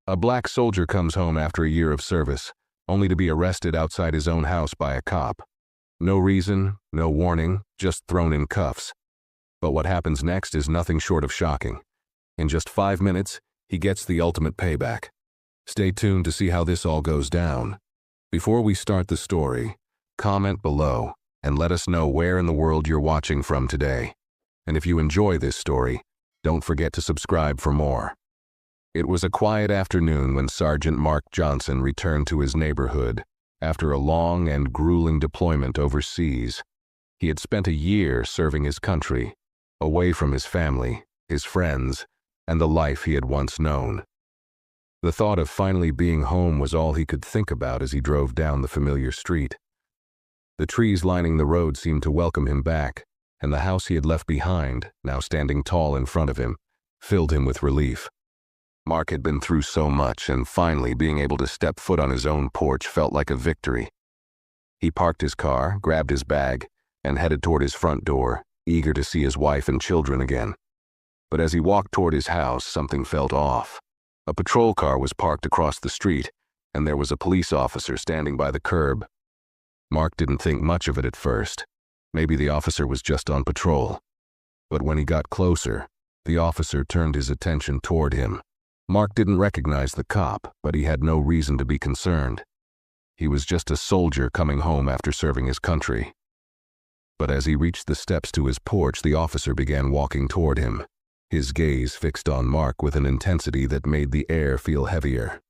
A black soldier comes home after a year of service, only to be arrested outside his own house by a cop. No reason, no warning, just thrown in cuffs. But what happens next is nothing short of shocking. In just 5 minutes, he gets the ultimate payback. Stay tuned to see how this all goes down. Before we start the story, comment below and let us know where in the world you're watching from today. And if you enjoy this story, don't forget to subscribe for more. It was a quiet afternoon when Sergeant Mark Johnson returned to his neighborhood after a long and grueling deployment overseas. He had spent a year serving his country, away from his family, his friends, and the life he had once known. The thought of finally being home was all he could think about as he drove down the familiar street. The trees lining the road seemed to welcome him back, and the house he had left behind, now standing tall in front of him, filled him with relief. Mark had been through so much, and finally being able to step foot on his own porch felt like a victory. He parked his car, grabbed his bag, and headed toward his front door, eager to see his wife and children again. But as he walked toward his house, something felt off. A patrol car was parked across the street, and there was a police officer standing by the curb. Mark didn't think much of it at first. Maybe the officer was just on patrol. But when he got closer, the officer turned his attention toward him. Mark didn't recognize the cop, but he had no reason to be concerned. He was just a soldier coming home after serving his country. But as he reached the steps to his porch, the officer began walking toward him, his gaze fixed on Mark with an intensity that made the air feel heavier.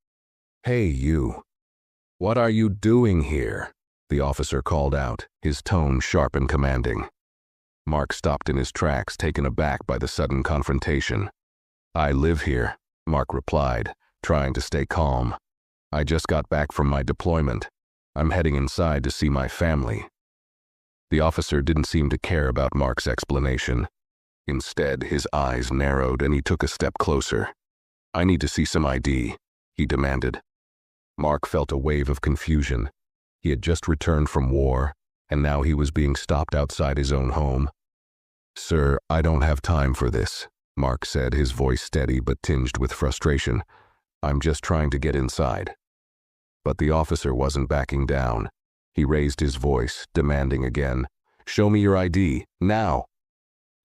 "Hey, you. What are you doing here?" the officer called out, his tone sharp and commanding. Mark stopped in his tracks, taken aback by the sudden confrontation. "I live here," Mark replied, trying to stay calm. "I just got back from my deployment. I'm heading inside to see my family." The officer didn't seem to care about Mark's explanation. Instead, his eyes narrowed and he took a step closer. "I need to see some ID," he demanded. Mark felt a wave of confusion. He had just returned from war, and now he was being stopped outside his own home. "Sir, I don't have time for this," Mark said, his voice steady but tinged with frustration. "I'm just trying to get inside." But the officer wasn't backing down. He raised his voice, demanding again, "Show me your ID, now!"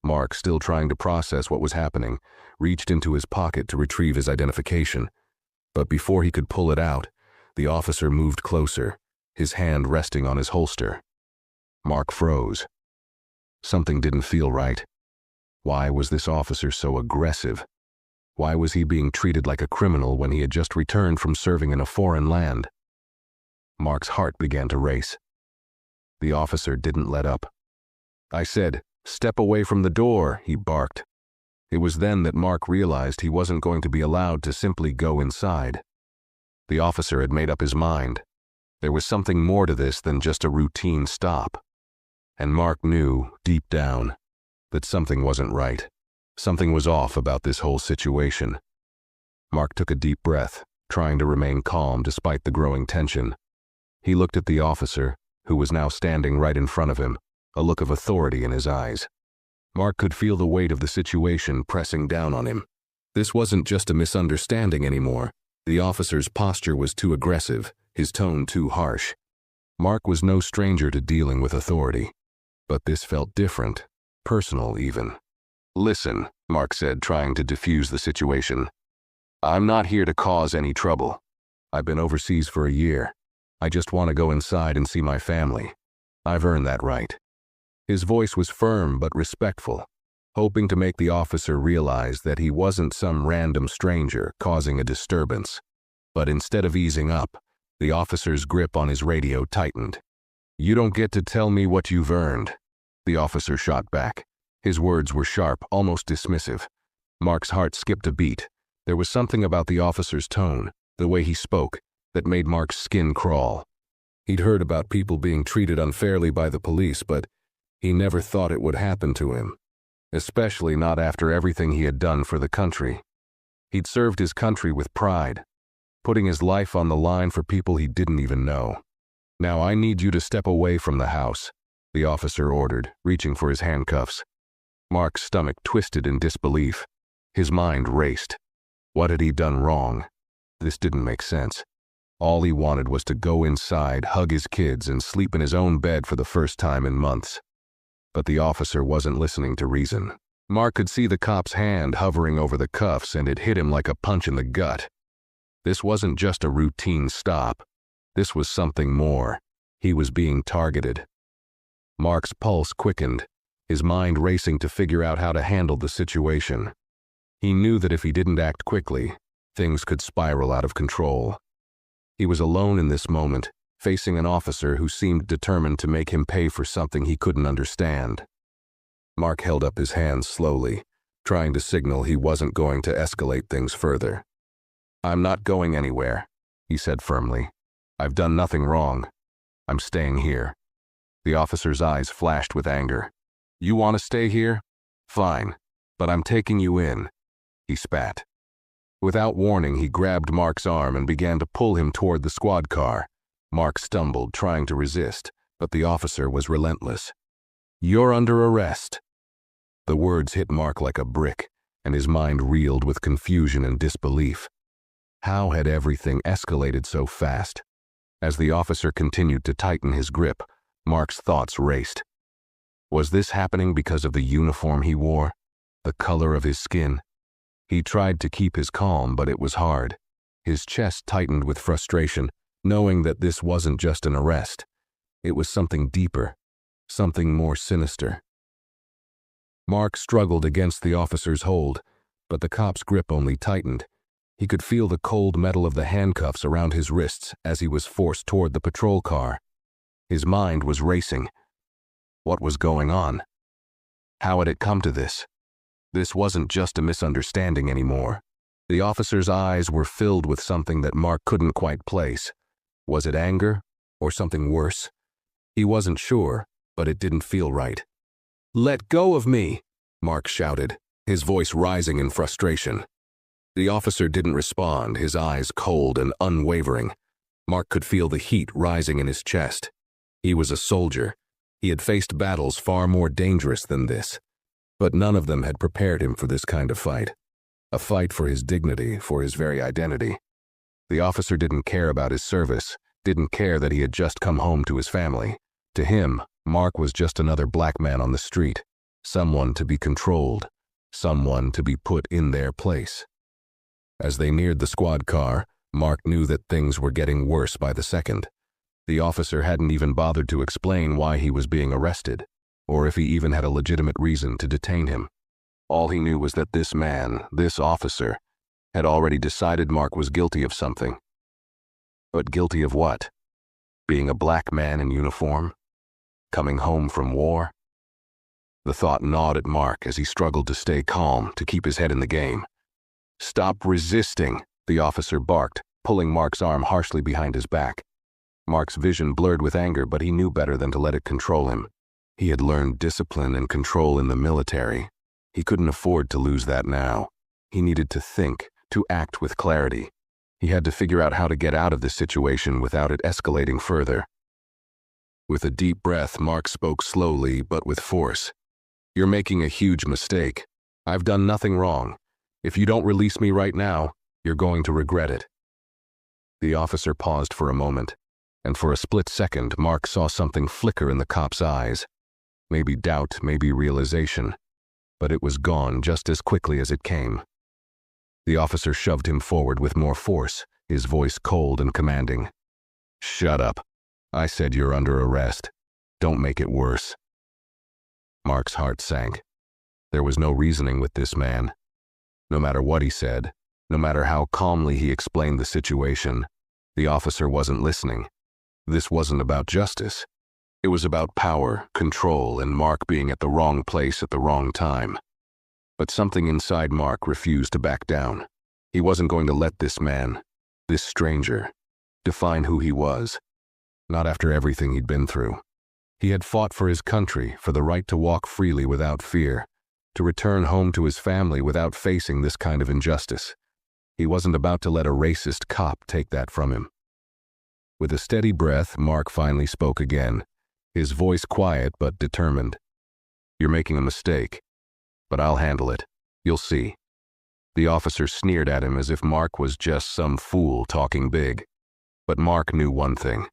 Mark, still trying to process what was happening, reached into his pocket to retrieve his identification. But before he could pull it out, the officer moved closer, his hand resting on his holster. Mark froze. Something didn't feel right. Why was this officer so aggressive? Why was he being treated like a criminal when he had just returned from serving in a foreign land? Mark's heart began to race. The officer didn't let up. "I said, step away from the door," he barked. It was then that Mark realized he wasn't going to be allowed to simply go inside. The officer had made up his mind. There was something more to this than just a routine stop. And Mark knew, deep down, that something wasn't right. Something was off about this whole situation. Mark took a deep breath, trying to remain calm despite the growing tension. He looked at the officer, who was now standing right in front of him, a look of authority in his eyes. Mark could feel the weight of the situation pressing down on him. This wasn't just a misunderstanding anymore. The officer's posture was too aggressive, his tone too harsh. Mark was no stranger to dealing with authority. But this felt different. Personal, even. "Listen," Mark said, trying to defuse the situation. "I'm not here to cause any trouble. I've been overseas for a year. I just want to go inside and see my family. I've earned that right." His voice was firm but respectful, hoping to make the officer realize that he wasn't some random stranger causing a disturbance. But instead of easing up, the officer's grip on his radio tightened. "You don't get to tell me what you've earned," the officer shot back. His words were sharp, almost dismissive. Mark's heart skipped a beat. There was something about the officer's tone, the way he spoke, that made Mark's skin crawl. He'd heard about people being treated unfairly by the police, but he never thought it would happen to him, especially not after everything he had done for the country. He'd served his country with pride, putting his life on the line for people he didn't even know. "Now I need you to step away from the house," the officer ordered, reaching for his handcuffs. Mark's stomach twisted in disbelief. His mind raced. What had he done wrong? This didn't make sense. All he wanted was to go inside, hug his kids, and sleep in his own bed for the first time in months. But the officer wasn't listening to reason. Mark could see the cop's hand hovering over the cuffs, and it hit him like a punch in the gut. This wasn't just a routine stop. This was something more. He was being targeted. Mark's pulse quickened, his mind racing to figure out how to handle the situation. He knew that if he didn't act quickly, things could spiral out of control. He was alone in this moment, facing an officer who seemed determined to make him pay for something he couldn't understand. Mark held up his hands slowly, trying to signal he wasn't going to escalate things further. "I'm not going anywhere," he said firmly. "I've done nothing wrong. I'm staying here." The officer's eyes flashed with anger. "You want to stay here? Fine, but I'm taking you in," he spat. Without warning, he grabbed Mark's arm and began to pull him toward the squad car. Mark stumbled, trying to resist, but the officer was relentless. "You're under arrest." The words hit Mark like a brick, and his mind reeled with confusion and disbelief. How had everything escalated so fast? As the officer continued to tighten his grip, Mark's thoughts raced. Was this happening because of the uniform he wore? The color of his skin? He tried to keep his calm, but it was hard. His chest tightened with frustration, knowing that this wasn't just an arrest. It was something deeper, something more sinister. Mark struggled against the officer's hold, but the cop's grip only tightened. He could feel the cold metal of the handcuffs around his wrists as he was forced toward the patrol car. His mind was racing. What was going on? How had it come to this? This wasn't just a misunderstanding anymore. The officer's eyes were filled with something that Mark couldn't quite place. Was it anger, or something worse? He wasn't sure, but it didn't feel right. "Let go of me!" Mark shouted, his voice rising in frustration. The officer didn't respond, his eyes cold and unwavering. Mark could feel the heat rising in his chest. He was a soldier. He had faced battles far more dangerous than this. But none of them had prepared him for this kind of fight. A fight for his dignity, for his very identity. The officer didn't care about his service, didn't care that he had just come home to his family. To him, Mark was just another black man on the street, someone to be controlled, someone to be put in their place. As they neared the squad car, Mark knew that things were getting worse by the second. The officer hadn't even bothered to explain why he was being arrested, or if he even had a legitimate reason to detain him. All he knew was that this man, this officer, had already decided Mark was guilty of something. But guilty of what? Being a black man in uniform? Coming home from war? The thought gnawed at Mark as he struggled to stay calm, to keep his head in the game. "Stop resisting," the officer barked, pulling Mark's arm harshly behind his back. Mark's vision blurred with anger, but he knew better than to let it control him. He had learned discipline and control in the military. He couldn't afford to lose that now. He needed to think, to act with clarity. He had to figure out how to get out of this situation without it escalating further. With a deep breath, Mark spoke slowly but with force. "You're making a huge mistake. I've done nothing wrong. If you don't release me right now, you're going to regret it." The officer paused for a moment, and for a split second, Mark saw something flicker in the cop's eyes. Maybe doubt, maybe realization. But it was gone just as quickly as it came. The officer shoved him forward with more force, his voice cold and commanding. "Shut up. I said you're under arrest. Don't make it worse." Mark's heart sank. There was no reasoning with this man. No matter what he said, no matter how calmly he explained the situation, the officer wasn't listening. This wasn't about justice. It was about power, control, and Mark being at the wrong place at the wrong time. But something inside Mark refused to back down. He wasn't going to let this man, this stranger, define who he was. Not after everything he'd been through. He had fought for his country, for the right to walk freely without fear, to return home to his family without facing this kind of injustice. He wasn't about to let a racist cop take that from him. With a steady breath, Mark finally spoke again, his voice quiet but determined. "You're making a mistake, but I'll handle it. You'll see." The officer sneered at him as if Mark was just some fool talking big. But Mark knew one thing.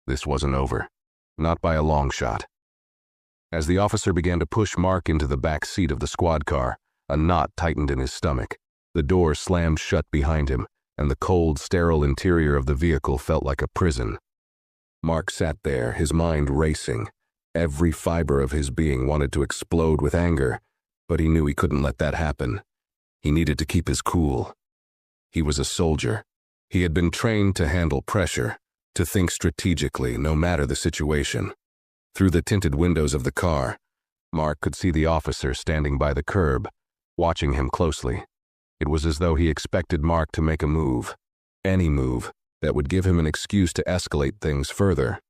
This wasn't over. Not by a long shot. As the officer began to push Mark into the back seat of the squad car, a knot tightened in his stomach. The door slammed shut behind him, and the cold, sterile interior of the vehicle felt like a prison. Mark sat there, his mind racing. Every fiber of his being wanted to explode with anger, but he knew he couldn't let that happen. He needed to keep his cool. He was a soldier. He had been trained to handle pressure, to think strategically, no matter the situation. Through the tinted windows of the car, Mark could see the officer standing by the curb, watching him closely. It was as though he expected Mark to make a move, any move, that would give him an excuse to escalate things further.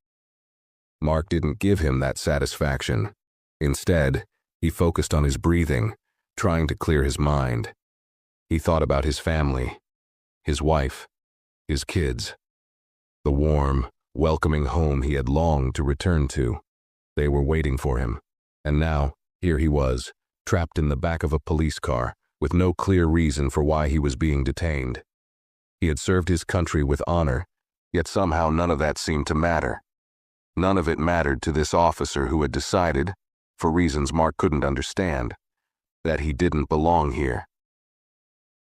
Mark didn't give him that satisfaction. Instead, he focused on his breathing, trying to clear his mind. He thought about his family, his wife, his kids, the warm, welcoming home he had longed to return to. They were waiting for him, and now, here he was, trapped in the back of a police car, with no clear reason for why he was being detained. He had served his country with honor, yet somehow none of that seemed to matter. None of it mattered to this officer who had decided, for reasons Mark couldn't understand, that he didn't belong here.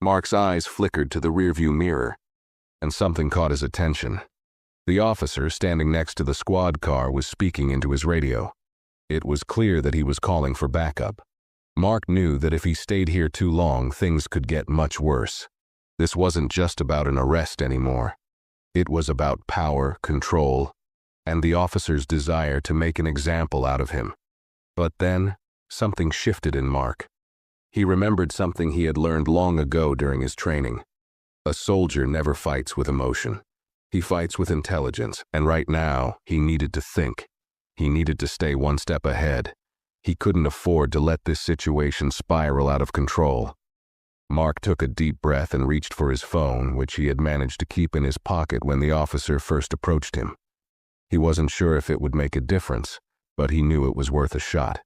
Mark's eyes flickered to the rearview mirror, and something caught his attention. The officer standing next to the squad car was speaking into his radio. It was clear that he was calling for backup. Mark knew that if he stayed here too long, things could get much worse. This wasn't just about an arrest anymore. It was about power, control, and the officer's desire to make an example out of him. But then, something shifted in Mark. He remembered something he had learned long ago during his training. A soldier never fights with emotion. He fights with intelligence, and right now, he needed to think. He needed to stay one step ahead. He couldn't afford to let this situation spiral out of control. Mark took a deep breath and reached for his phone, which he had managed to keep in his pocket when the officer first approached him. He wasn't sure if it would make a difference, but he knew it was worth a shot.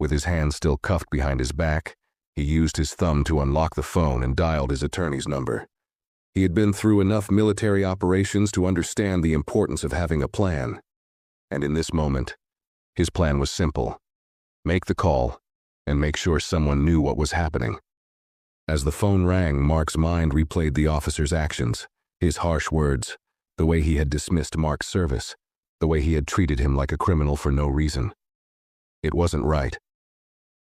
With his hand still cuffed behind his back, he used his thumb to unlock the phone and dialed his attorney's number. He had been through enough military operations to understand the importance of having a plan. And in this moment, his plan was simple. Make the call, and make sure someone knew what was happening. As the phone rang, Mark's mind replayed the officer's actions, his harsh words, the way he had dismissed Mark's service, the way he had treated him like a criminal for no reason. It wasn't right.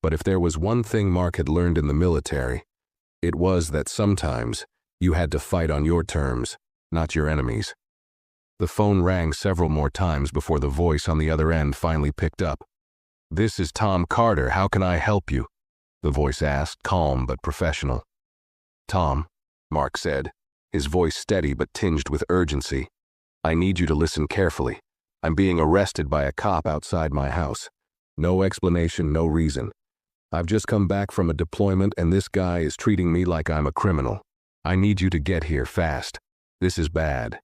But if there was one thing Mark had learned in the military, it was that sometimes you had to fight on your terms, not your enemies. The phone rang several more times before the voice on the other end finally picked up. "This is Tom Carter. How can I help you?" the voice asked, calm but professional. "Tom," Mark said, his voice steady but tinged with urgency, "I need you to listen carefully. I'm being arrested by a cop outside my house. No explanation, no reason. I've just come back from a deployment and this guy is treating me like I'm a criminal. I need you to get here fast. This is bad."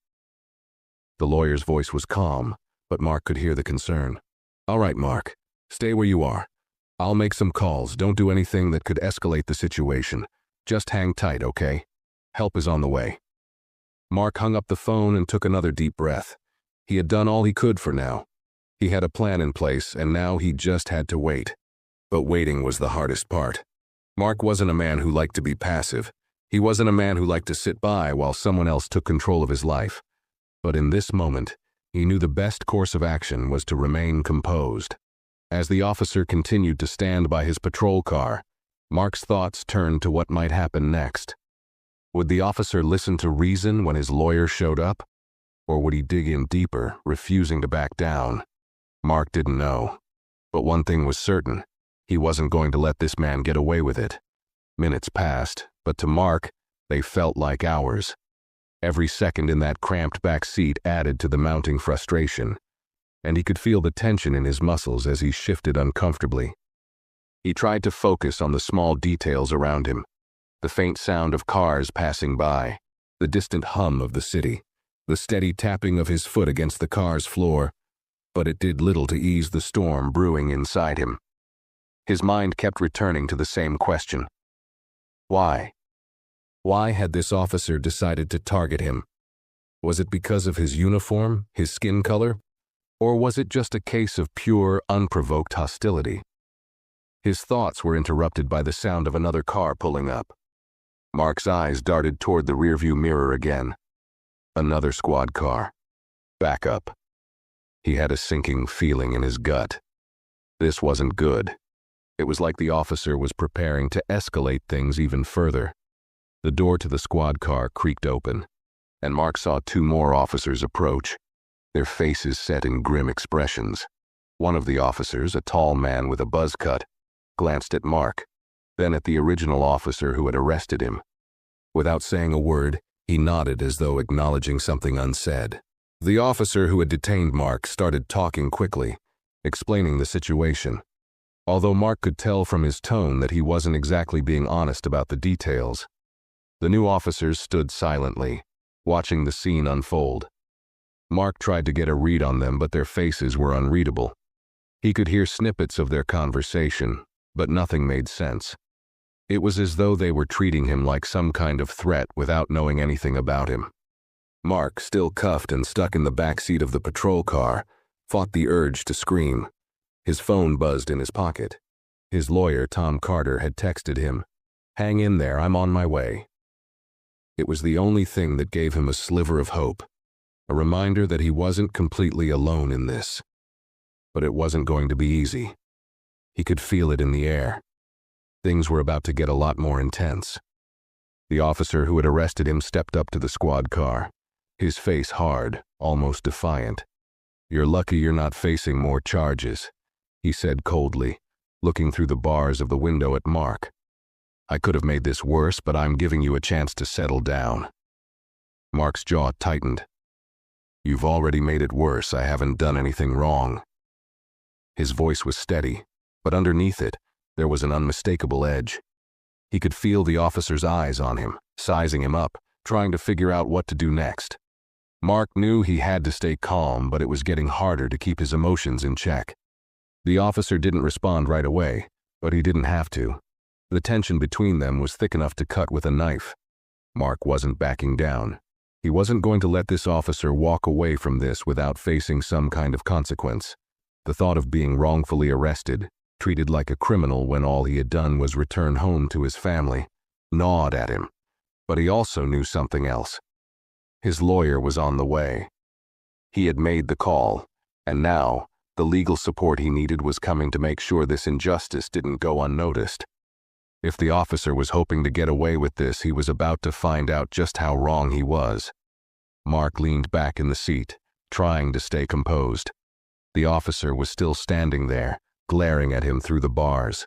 The lawyer's voice was calm, but Mark could hear the concern. "All right, Mark. Stay where you are. I'll make some calls. Don't do anything that could escalate the situation. Just hang tight, okay? Help is on the way." Mark hung up the phone and took another deep breath. He had done all he could for now. He had a plan in place, and now he just had to wait. But waiting was the hardest part. Mark wasn't a man who liked to be passive. He wasn't a man who liked to sit by while someone else took control of his life. But in this moment, he knew the best course of action was to remain composed. As the officer continued to stand by his patrol car, Mark's thoughts turned to what might happen next. Would the officer listen to reason when his lawyer showed up? Or would he dig in deeper, refusing to back down? Mark didn't know. But one thing was certain. He wasn't going to let this man get away with it. Minutes passed, but to Mark, they felt like hours. Every second in that cramped back seat added to the mounting frustration, and he could feel the tension in his muscles as he shifted uncomfortably. He tried to focus on the small details around him, the faint sound of cars passing by, the distant hum of the city, the steady tapping of his foot against the car's floor, but it did little to ease the storm brewing inside him. His mind kept returning to the same question. Why? Why had this officer decided to target him? Was it because of his uniform, his skin color? Or was it just a case of pure, unprovoked hostility? His thoughts were interrupted by the sound of another car pulling up. Mark's eyes darted toward the rearview mirror again. Another squad car. Backup. He had a sinking feeling in his gut. This wasn't good. It was like the officer was preparing to escalate things even further. The door to the squad car creaked open, and Mark saw two more officers approach, their faces set in grim expressions. One of the officers, a tall man with a buzz cut, glanced at Mark, then at the original officer who had arrested him. Without saying a word, he nodded as though acknowledging something unsaid. The officer who had detained Mark started talking quickly, explaining the situation. Although Mark could tell from his tone that he wasn't exactly being honest about the details, the new officers stood silently, watching the scene unfold. Mark tried to get a read on them, but their faces were unreadable. He could hear snippets of their conversation, but nothing made sense. It was as though they were treating him like some kind of threat without knowing anything about him. Mark, still cuffed and stuck in the back seat of the patrol car, fought the urge to scream. His phone buzzed in his pocket. His lawyer, Tom Carter, had texted him, "Hang in there, I'm on my way." It was the only thing that gave him a sliver of hope, a reminder that he wasn't completely alone in this. But it wasn't going to be easy. He could feel it in the air. Things were about to get a lot more intense. The officer who had arrested him stepped up to the squad car, his face hard, almost defiant. "You're lucky you're not facing more charges," he said coldly, looking through the bars of the window at Mark. "I could have made this worse, but I'm giving you a chance to settle down." Mark's jaw tightened. "You've already made it worse. I haven't done anything wrong." His voice was steady, but underneath it, there was an unmistakable edge. He could feel the officer's eyes on him, sizing him up, trying to figure out what to do next. Mark knew he had to stay calm, but it was getting harder to keep his emotions in check. The officer didn't respond right away, but he didn't have to. The tension between them was thick enough to cut with a knife. Mark wasn't backing down. He wasn't going to let this officer walk away from this without facing some kind of consequence. The thought of being wrongfully arrested, treated like a criminal when all he had done was return home to his family, gnawed at him. But he also knew something else. His lawyer was on the way. He had made the call, and now, the legal support he needed was coming to make sure this injustice didn't go unnoticed. If the officer was hoping to get away with this, he was about to find out just how wrong he was. Mark leaned back in the seat, trying to stay composed. The officer was still standing there, glaring at him through the bars.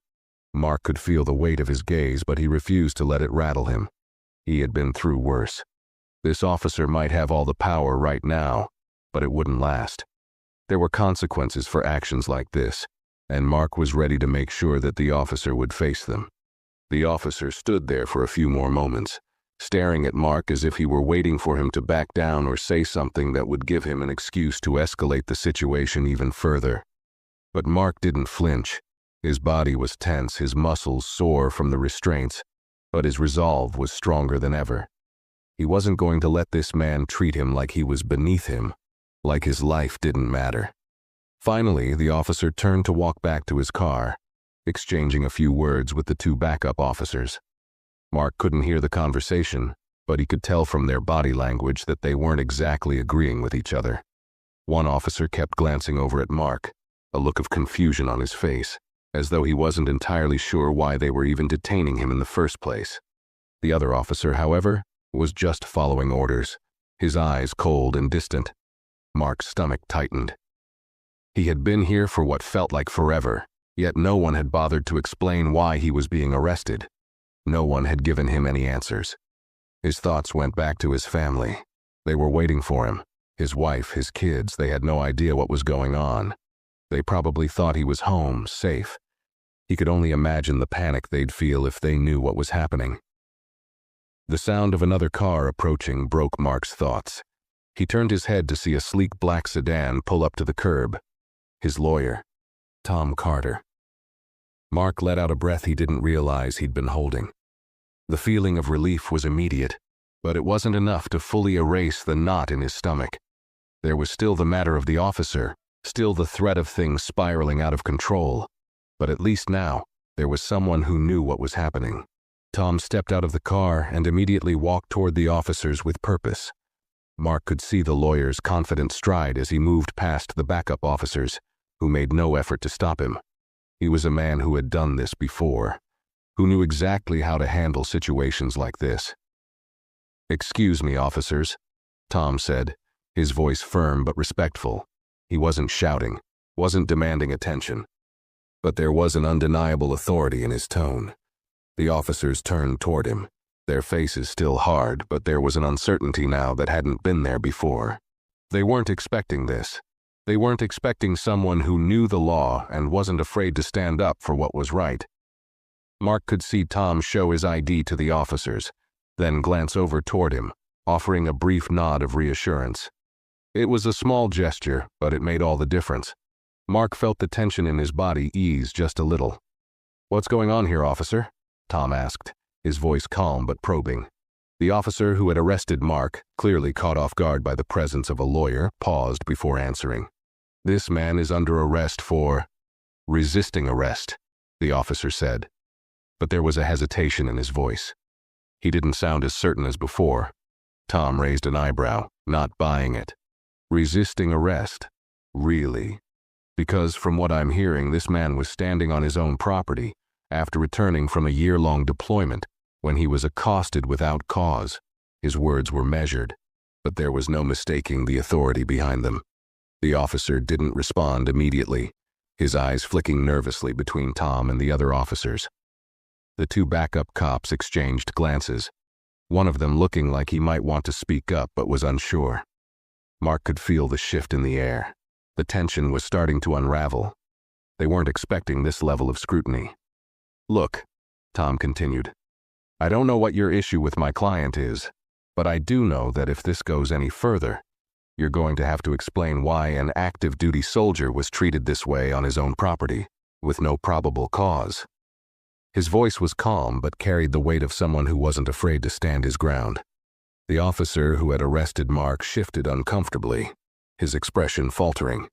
Mark could feel the weight of his gaze, but he refused to let it rattle him. He had been through worse. This officer might have all the power right now, but it wouldn't last. There were consequences for actions like this, and Mark was ready to make sure that the officer would face them. The officer stood there for a few more moments, staring at Mark as if he were waiting for him to back down or say something that would give him an excuse to escalate the situation even further. But Mark didn't flinch. His body was tense, his muscles sore from the restraints, but his resolve was stronger than ever. He wasn't going to let this man treat him like he was beneath him, like his life didn't matter. Finally, the officer turned to walk back to his car, exchanging a few words with the two backup officers. Mark couldn't hear the conversation, but he could tell from their body language that they weren't exactly agreeing with each other. One officer kept glancing over at Mark, a look of confusion on his face, as though he wasn't entirely sure why they were even detaining him in the first place. The other officer, however, was just following orders, his eyes cold and distant. Mark's stomach tightened. He had been here for what felt like forever, yet no one had bothered to explain why he was being arrested. No one had given him any answers. His thoughts went back to his family. They were waiting for him. His wife, his kids, they had no idea what was going on. They probably thought he was home, safe. He could only imagine the panic they'd feel if they knew what was happening. The sound of another car approaching broke Mark's thoughts. He turned his head to see a sleek black sedan pull up to the curb. His lawyer, Tom Carter. Mark let out a breath he didn't realize he'd been holding. The feeling of relief was immediate, but it wasn't enough to fully erase the knot in his stomach. There was still the matter of the officer, still the threat of things spiraling out of control. But at least now, there was someone who knew what was happening. Tom stepped out of the car and immediately walked toward the officers with purpose. Mark could see the lawyer's confident stride as he moved past the backup officers, who made no effort to stop him. He was a man who had done this before, who knew exactly how to handle situations like this. "Excuse me, officers," Tom said, his voice firm but respectful. He wasn't shouting, wasn't demanding attention. But there was an undeniable authority in his tone. The officers turned toward him, their faces still hard, but there was an uncertainty now that hadn't been there before. They weren't expecting this. They weren't expecting someone who knew the law and wasn't afraid to stand up for what was right. Mark could see Tom show his ID to the officers, then glance over toward him, offering a brief nod of reassurance. It was a small gesture, but it made all the difference. Mark felt the tension in his body ease just a little. "What's going on here, officer?" Tom asked, his voice calm but probing. The officer who had arrested Mark, clearly caught off guard by the presence of a lawyer, paused before answering. "This man is under arrest for resisting arrest," the officer said. But there was a hesitation in his voice. He didn't sound as certain as before. Tom raised an eyebrow, not buying it. Resisting arrest? Really? Because from what I'm hearing, this man was standing on his own property after returning from a year-long deployment when he was accosted without cause. His words were measured, but there was no mistaking the authority behind them. The officer didn't respond immediately, his eyes flicking nervously between Tom and the other officers. The two backup cops exchanged glances, one of them looking like he might want to speak up but was unsure. Mark could feel the shift in the air. The tension was starting to unravel. They weren't expecting this level of scrutiny. "Look," Tom continued, "I don't know what your issue with my client is, but I do know that if this goes any further, you're going to have to explain why an active duty soldier was treated this way on his own property, with no probable cause." His voice was calm but carried the weight of someone who wasn't afraid to stand his ground. The officer who had arrested Mark shifted uncomfortably, his expression faltering.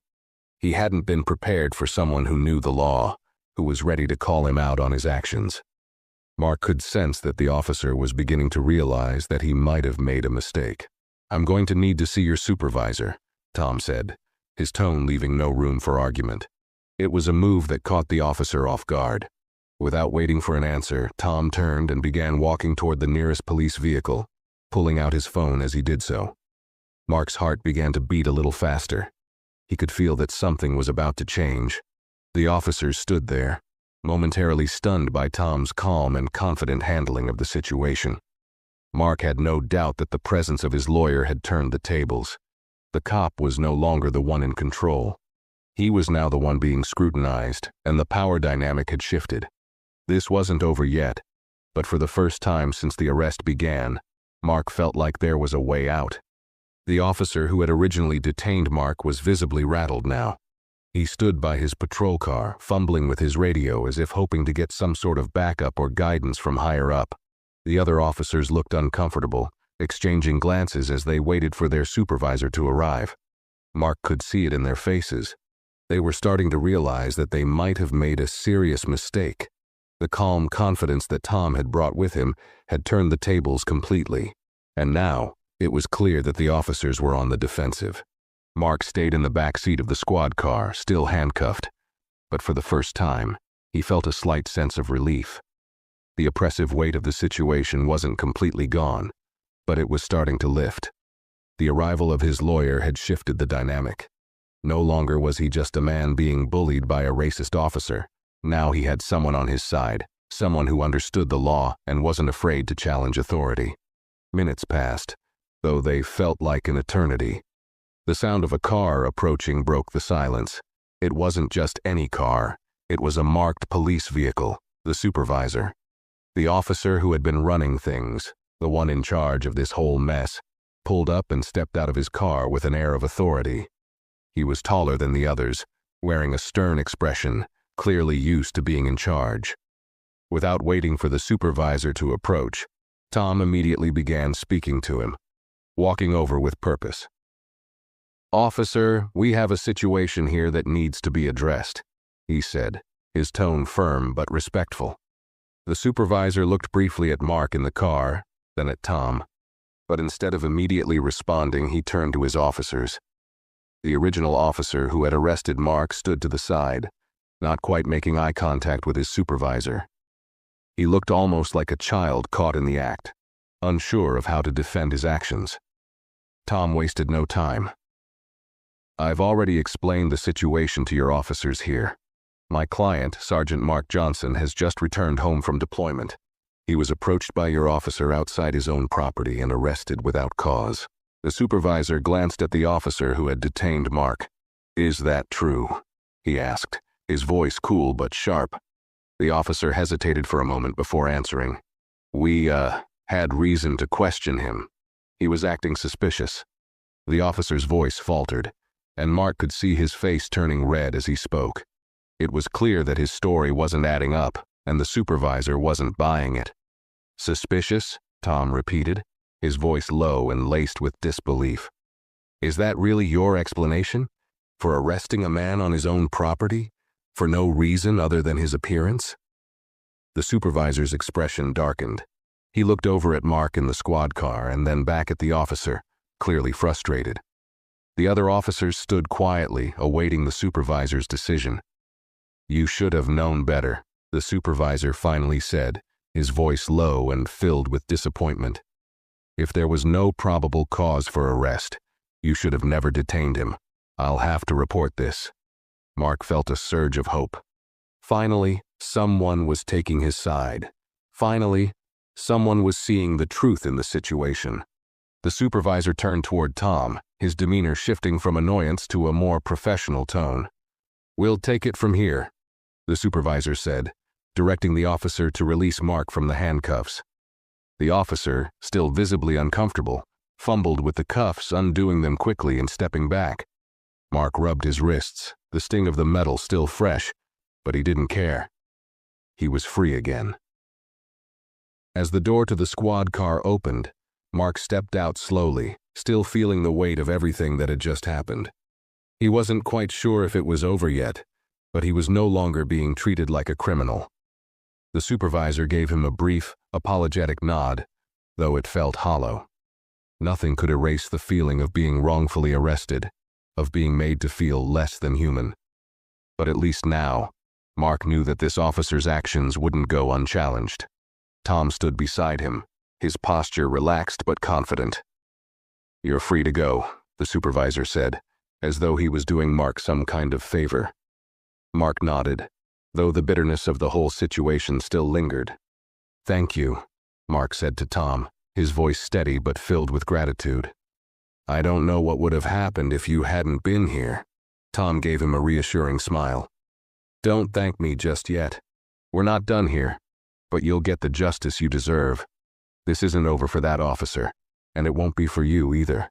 He hadn't been prepared for someone who knew the law, who was ready to call him out on his actions. Mark could sense that the officer was beginning to realize that he might have made a mistake. "I'm going to need to see your supervisor," Tom said, his tone leaving no room for argument. It was a move that caught the officer off guard. Without waiting for an answer, Tom turned and began walking toward the nearest police vehicle, pulling out his phone as he did so. Mark's heart began to beat a little faster. He could feel that something was about to change. The officers stood there, momentarily stunned by Tom's calm and confident handling of the situation. Mark had no doubt that the presence of his lawyer had turned the tables. The cop was no longer the one in control. He was now the one being scrutinized, and the power dynamic had shifted. This wasn't over yet, but for the first time since the arrest began, Mark felt like there was a way out. The officer who had originally detained Mark was visibly rattled now. He stood by his patrol car, fumbling with his radio as if hoping to get some sort of backup or guidance from higher up. The other officers looked uncomfortable, exchanging glances as they waited for their supervisor to arrive. Mark could see it in their faces. They were starting to realize that they might have made a serious mistake. The calm confidence that Tom had brought with him had turned the tables completely, and now it was clear that the officers were on the defensive. Mark stayed in the back seat of the squad car, still handcuffed, but for the first time, he felt a slight sense of relief. The oppressive weight of the situation wasn't completely gone, but it was starting to lift. The arrival of his lawyer had shifted the dynamic. No longer was he just a man being bullied by a racist officer. Now he had someone on his side, someone who understood the law and wasn't afraid to challenge authority. Minutes passed, though they felt like an eternity. The sound of a car approaching broke the silence. It wasn't just any car. It was a marked police vehicle, the supervisor. The officer who had been running things, the one in charge of this whole mess, pulled up and stepped out of his car with an air of authority. He was taller than the others, wearing a stern expression, clearly used to being in charge. Without waiting for the supervisor to approach, Tom immediately began speaking to him, walking over with purpose. "Officer, we have a situation here that needs to be addressed," he said, his tone firm but respectful. The supervisor looked briefly at Mark in the car, then at Tom, but instead of immediately responding, he turned to his officers. The original officer who had arrested Mark stood to the side, not quite making eye contact with his supervisor. He looked almost like a child caught in the act, unsure of how to defend his actions. Tom wasted no time. "I've already explained the situation to your officers here. My client, Sergeant Mark Johnson, has just returned home from deployment. He was approached by your officer outside his own property and arrested without cause." The supervisor glanced at the officer who had detained Mark. "Is that true?" he asked, his voice cool but sharp. The officer hesitated for a moment before answering. "We, had reason to question him. He was acting suspicious." The officer's voice faltered, and Mark could see his face turning red as he spoke. It was clear that his story wasn't adding up, and the supervisor wasn't buying it. "Suspicious?" Tom repeated, his voice low and laced with disbelief. "Is that really your explanation? For arresting a man on his own property? For no reason other than his appearance?" The supervisor's expression darkened. He looked over at Mark in the squad car and then back at the officer, clearly frustrated. The other officers stood quietly, awaiting the supervisor's decision. "You should have known better," the supervisor finally said, his voice low and filled with disappointment. "If there was no probable cause for arrest, you should have never detained him. I'll have to report this." Mark felt a surge of hope. Finally, someone was taking his side. Finally, someone was seeing the truth in the situation. The supervisor turned toward Tom, his demeanor shifting from annoyance to a more professional tone. "We'll take it from here," the supervisor said, directing the officer to release Mark from the handcuffs. The officer, still visibly uncomfortable, fumbled with the cuffs, undoing them quickly and stepping back. Mark rubbed his wrists, the sting of the metal still fresh, but he didn't care. He was free again. As the door to the squad car opened, Mark stepped out slowly, still feeling the weight of everything that had just happened. He wasn't quite sure if it was over yet, but he was no longer being treated like a criminal. The supervisor gave him a brief, apologetic nod, though it felt hollow. Nothing could erase the feeling of being wrongfully arrested, of being made to feel less than human. But at least now, Mark knew that this officer's actions wouldn't go unchallenged. Tom stood beside him, his posture relaxed but confident. "You're free to go," the supervisor said, as though he was doing Mark some kind of favor. Mark nodded, though the bitterness of the whole situation still lingered. "Thank you," Mark said to Tom, his voice steady but filled with gratitude. "I don't know what would have happened if you hadn't been here." Tom gave him a reassuring smile. "Don't thank me just yet. We're not done here, but you'll get the justice you deserve. This isn't over for that officer, and it won't be for you either."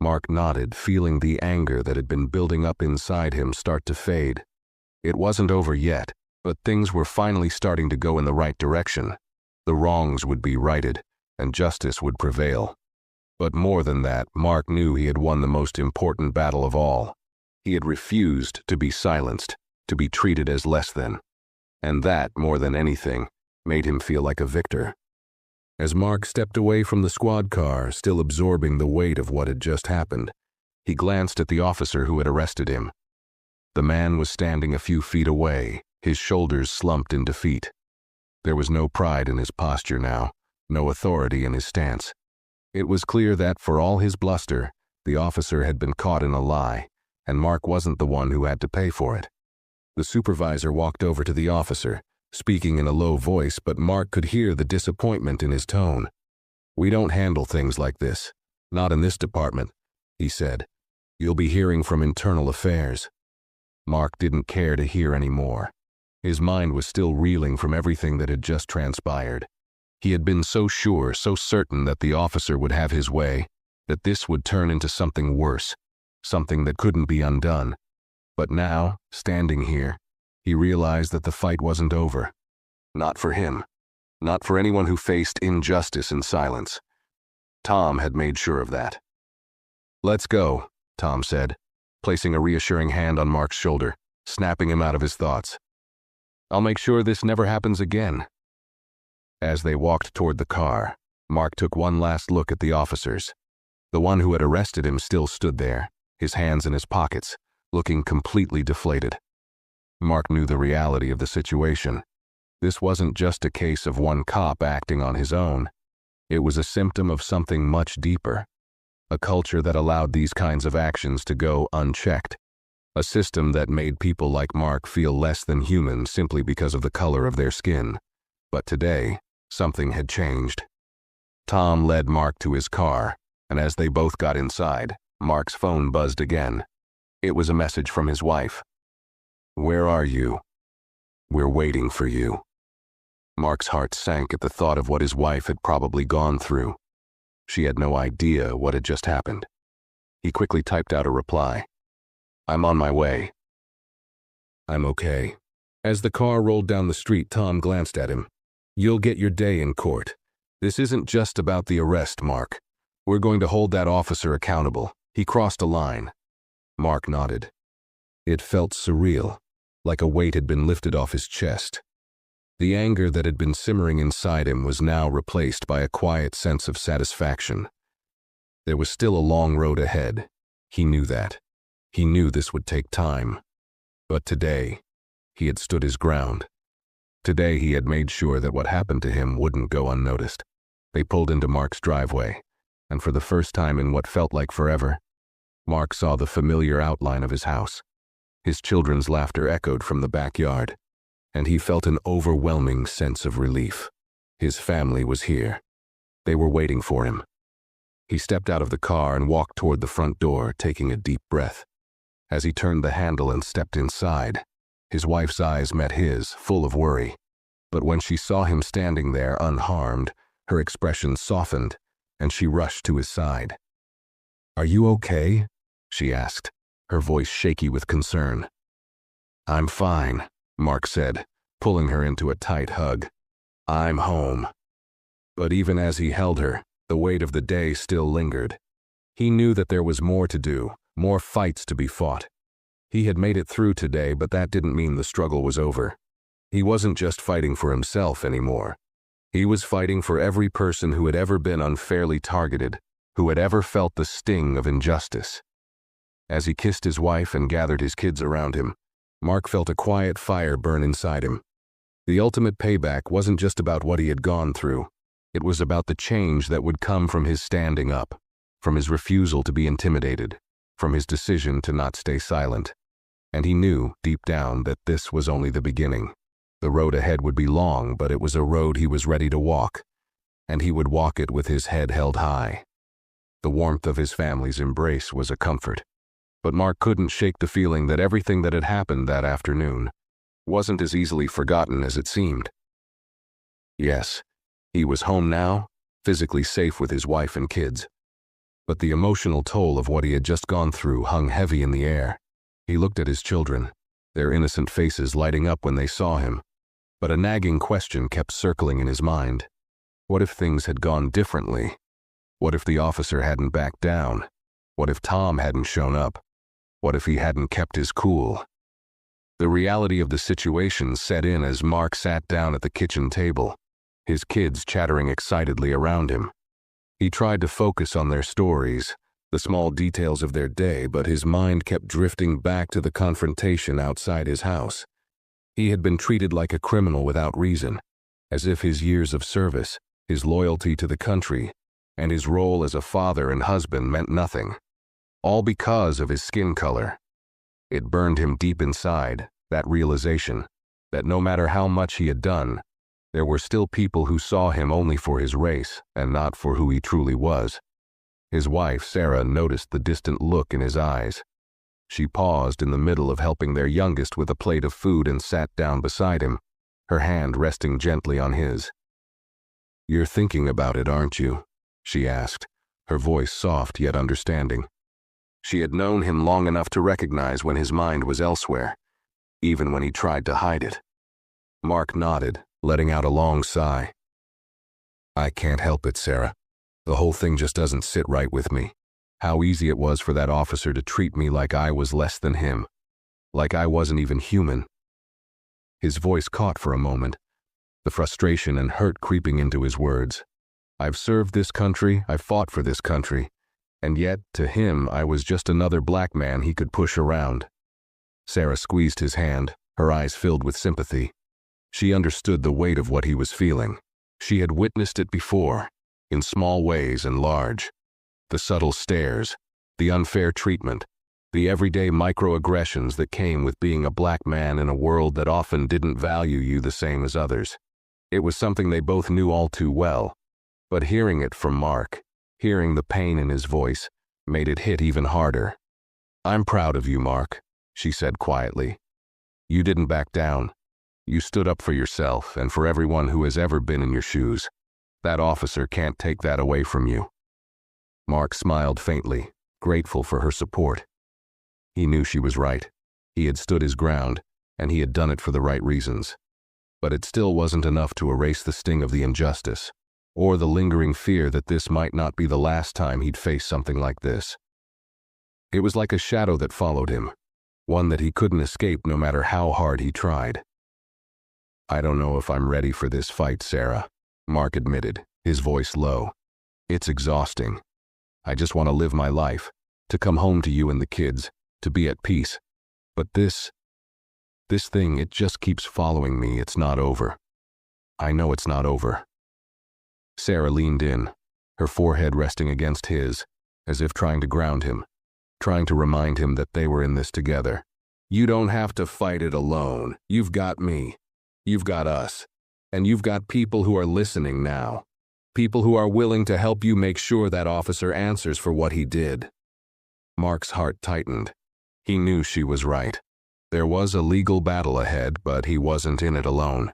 Mark nodded, feeling the anger that had been building up inside him start to fade. It wasn't over yet, but things were finally starting to go in the right direction. The wrongs would be righted, and justice would prevail. But more than that, Mark knew he had won the most important battle of all. He had refused to be silenced, to be treated as less than. And that, more than anything, made him feel like a victor. As Mark stepped away from the squad car, still absorbing the weight of what had just happened, he glanced at the officer who had arrested him. The man was standing a few feet away, his shoulders slumped in defeat. There was no pride in his posture now, no authority in his stance. It was clear that, for all his bluster, the officer had been caught in a lie, and Mark wasn't the one who had to pay for it. The supervisor walked over to the officer, speaking in a low voice, but Mark could hear the disappointment in his tone. "We don't handle things like this. Not in this department," he said. "You'll be hearing from internal affairs." Mark didn't care to hear any more. His mind was still reeling from everything that had just transpired. He had been so sure, so certain that the officer would have his way, that this would turn into something worse, something that couldn't be undone. But now, standing here, he realized that the fight wasn't over. Not for him. Not for anyone who faced injustice in silence. Tom had made sure of that. "Let's go," Tom said, placing a reassuring hand on Mark's shoulder, snapping him out of his thoughts. "I'll make sure this never happens again." As they walked toward the car, Mark took one last look at the officers. The one who had arrested him still stood there, his hands in his pockets, looking completely deflated. Mark knew the reality of the situation. This wasn't just a case of one cop acting on his own. It was a symptom of something much deeper. A culture that allowed these kinds of actions to go unchecked. A system that made people like Mark feel less than human simply because of the color of their skin. But today, something had changed. Tom led Mark to his car, and as they both got inside, Mark's phone buzzed again. It was a message from his wife. "Where are you? We're waiting for you." Mark's heart sank at the thought of what his wife had probably gone through. She had no idea what had just happened. He quickly typed out a reply. "I'm on my way." "I'm okay." As the car rolled down the street, Tom glanced at him. "You'll get your day in court. This isn't just about the arrest, Mark. We're going to hold that officer accountable. He crossed a line." Mark nodded. It felt surreal, like a weight had been lifted off his chest. The anger that had been simmering inside him was now replaced by a quiet sense of satisfaction. There was still a long road ahead. He knew that. He knew this would take time. But today, he had stood his ground. Today he had made sure that what happened to him wouldn't go unnoticed. They pulled into Mark's driveway, and for the first time in what felt like forever, Mark saw the familiar outline of his house. His children's laughter echoed from the backyard, and he felt an overwhelming sense of relief. His family was here. They were waiting for him. He stepped out of the car and walked toward the front door, taking a deep breath. As he turned the handle and stepped inside, his wife's eyes met his, full of worry. But when she saw him standing there unharmed, her expression softened, and she rushed to his side. "Are you okay?" she asked, her voice shaky with concern. "I'm fine," Mark said, pulling her into a tight hug. "I'm home." But even as he held her, the weight of the day still lingered. He knew that there was more to do, more fights to be fought. He had made it through today, but that didn't mean the struggle was over. He wasn't just fighting for himself anymore. He was fighting for every person who had ever been unfairly targeted, who had ever felt the sting of injustice. As he kissed his wife and gathered his kids around him, Mark felt a quiet fire burn inside him. The ultimate payback wasn't just about what he had gone through. It was about the change that would come from his standing up, from his refusal to be intimidated, from his decision to not stay silent. And he knew, deep down, that this was only the beginning. The road ahead would be long, but it was a road he was ready to walk, and he would walk it with his head held high. The warmth of his family's embrace was a comfort. But Mark couldn't shake the feeling that everything that had happened that afternoon wasn't as easily forgotten as it seemed. Yes, he was home now, physically safe with his wife and kids. But the emotional toll of what he had just gone through hung heavy in the air. He looked at his children, their innocent faces lighting up when they saw him. But a nagging question kept circling in his mind. What if things had gone differently? What if the officer hadn't backed down? What if Tom hadn't shown up? What if he hadn't kept his cool? The reality of the situation set in as Mark sat down at the kitchen table, his kids chattering excitedly around him. He tried to focus on their stories, the small details of their day, but his mind kept drifting back to the confrontation outside his house. He had been treated like a criminal without reason, as if his years of service, his loyalty to the country, and his role as a father and husband meant nothing. All because of his skin color. It burned him deep inside, that realization, that no matter how much he had done, there were still people who saw him only for his race and not for who he truly was. His wife, Sarah, noticed the distant look in his eyes. She paused in the middle of helping their youngest with a plate of food and sat down beside him, her hand resting gently on his. "You're thinking about it, aren't you?" she asked, her voice soft yet understanding. She had known him long enough to recognize when his mind was elsewhere, even when he tried to hide it. Mark nodded, letting out a long sigh. I can't help it, Sarah. The whole thing just doesn't sit right with me. How easy it was for that officer to treat me like I was less than him, like I wasn't even human. His voice caught for a moment, the frustration and hurt creeping into his words. I've served this country, I've fought for this country, and yet, to him, I was just another black man he could push around. Sarah squeezed his hand, her eyes filled with sympathy. She understood the weight of what he was feeling. She had witnessed it before, in small ways and large. The subtle stares, the unfair treatment, the everyday microaggressions that came with being a black man in a world that often didn't value you the same as others. It was something they both knew all too well, but hearing it from Mark, hearing the pain in his voice, made it hit even harder. I'm proud of you, Mark, she said quietly. You didn't back down. You stood up for yourself and for everyone who has ever been in your shoes. That officer can't take that away from you. Mark smiled faintly, grateful for her support. He knew she was right. He had stood his ground, and he had done it for the right reasons. But it still wasn't enough to erase the sting of the injustice, or the lingering fear that this might not be the last time he'd face something like this. It was like a shadow that followed him, one that he couldn't escape no matter how hard he tried. I don't know if I'm ready for this fight, Sarah, Mark admitted, his voice low. It's exhausting. I just want to live my life, to come home to you and the kids, to be at peace. But this thing, it just keeps following me. It's not over. I know it's not over. Sarah leaned in, her forehead resting against his, as if trying to ground him, trying to remind him that they were in this together. You don't have to fight it alone. You've got me. You've got us. And you've got people who are listening now. People who are willing to help you make sure that officer answers for what he did. Mark's heart tightened. He knew she was right. There was a legal battle ahead, but he wasn't in it alone.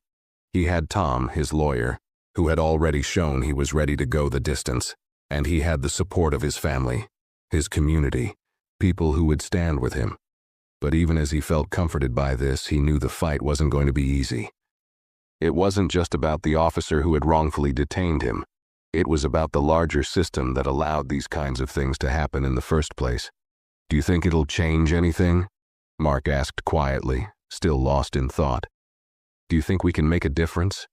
He had Tom, his lawyer, who had already shown he was ready to go the distance, and he had the support of his family, his community, people who would stand with him. But even as he felt comforted by this, he knew the fight wasn't going to be easy. It wasn't just about the officer who had wrongfully detained him. It was about the larger system that allowed these kinds of things to happen in the first place. Do you think it'll change anything? Mark asked quietly, still lost in thought. Do you think we can make a difference?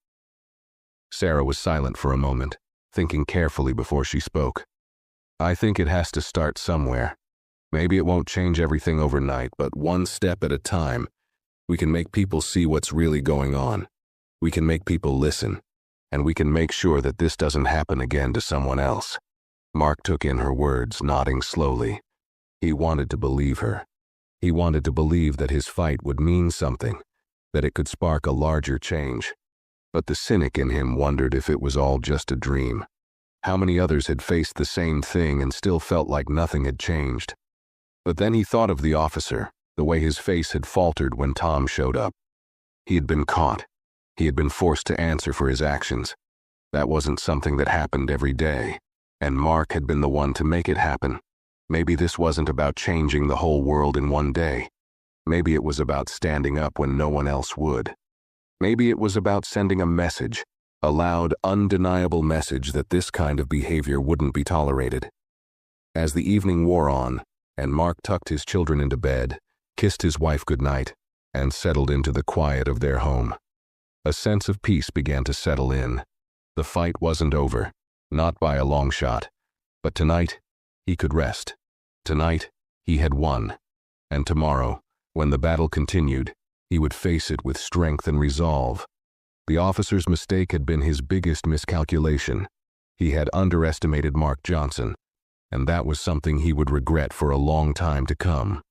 Sarah was silent for a moment, thinking carefully before she spoke. I think it has to start somewhere. Maybe it won't change everything overnight, but one step at a time, we can make people see what's really going on. We can make people listen, and we can make sure that this doesn't happen again to someone else. Mark took in her words, nodding slowly. He wanted to believe her. He wanted to believe that his fight would mean something, that it could spark a larger change. But the cynic in him wondered if it was all just a dream. How many others had faced the same thing and still felt like nothing had changed? But then he thought of the officer, the way his face had faltered when Tom showed up. He had been caught. He had been forced to answer for his actions. That wasn't something that happened every day, and Mark had been the one to make it happen. Maybe this wasn't about changing the whole world in one day. Maybe it was about standing up when no one else would. Maybe it was about sending a message, a loud, undeniable message that this kind of behavior wouldn't be tolerated. As the evening wore on, and Mark tucked his children into bed, kissed his wife goodnight, and settled into the quiet of their home, a sense of peace began to settle in. The fight wasn't over, not by a long shot, but tonight, he could rest. Tonight, he had won. And tomorrow, when the battle continued, he would face it with strength and resolve. The officer's mistake had been his biggest miscalculation. He had underestimated Mark Johnson, and that was something he would regret for a long time to come.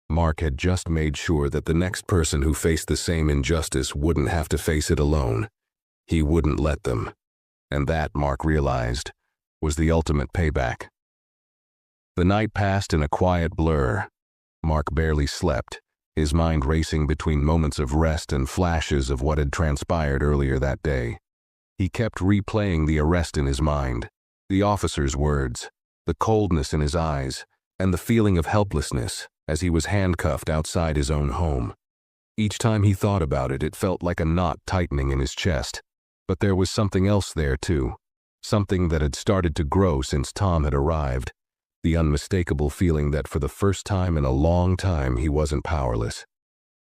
Mark had just made sure that the next person who faced the same injustice wouldn't have to face it alone. He wouldn't let them. And that, Mark realized, was the ultimate payback. The night passed in a quiet blur. Mark barely slept, his mind racing between moments of rest and flashes of what had transpired earlier that day. He kept replaying the arrest in his mind, the officer's words, the coldness in his eyes, and the feeling of helplessness as he was handcuffed outside his own home. Each time he thought about it, it felt like a knot tightening in his chest. But there was something else there too. Something that had started to grow since Tom had arrived. The unmistakable feeling that for the first time in a long time he wasn't powerless.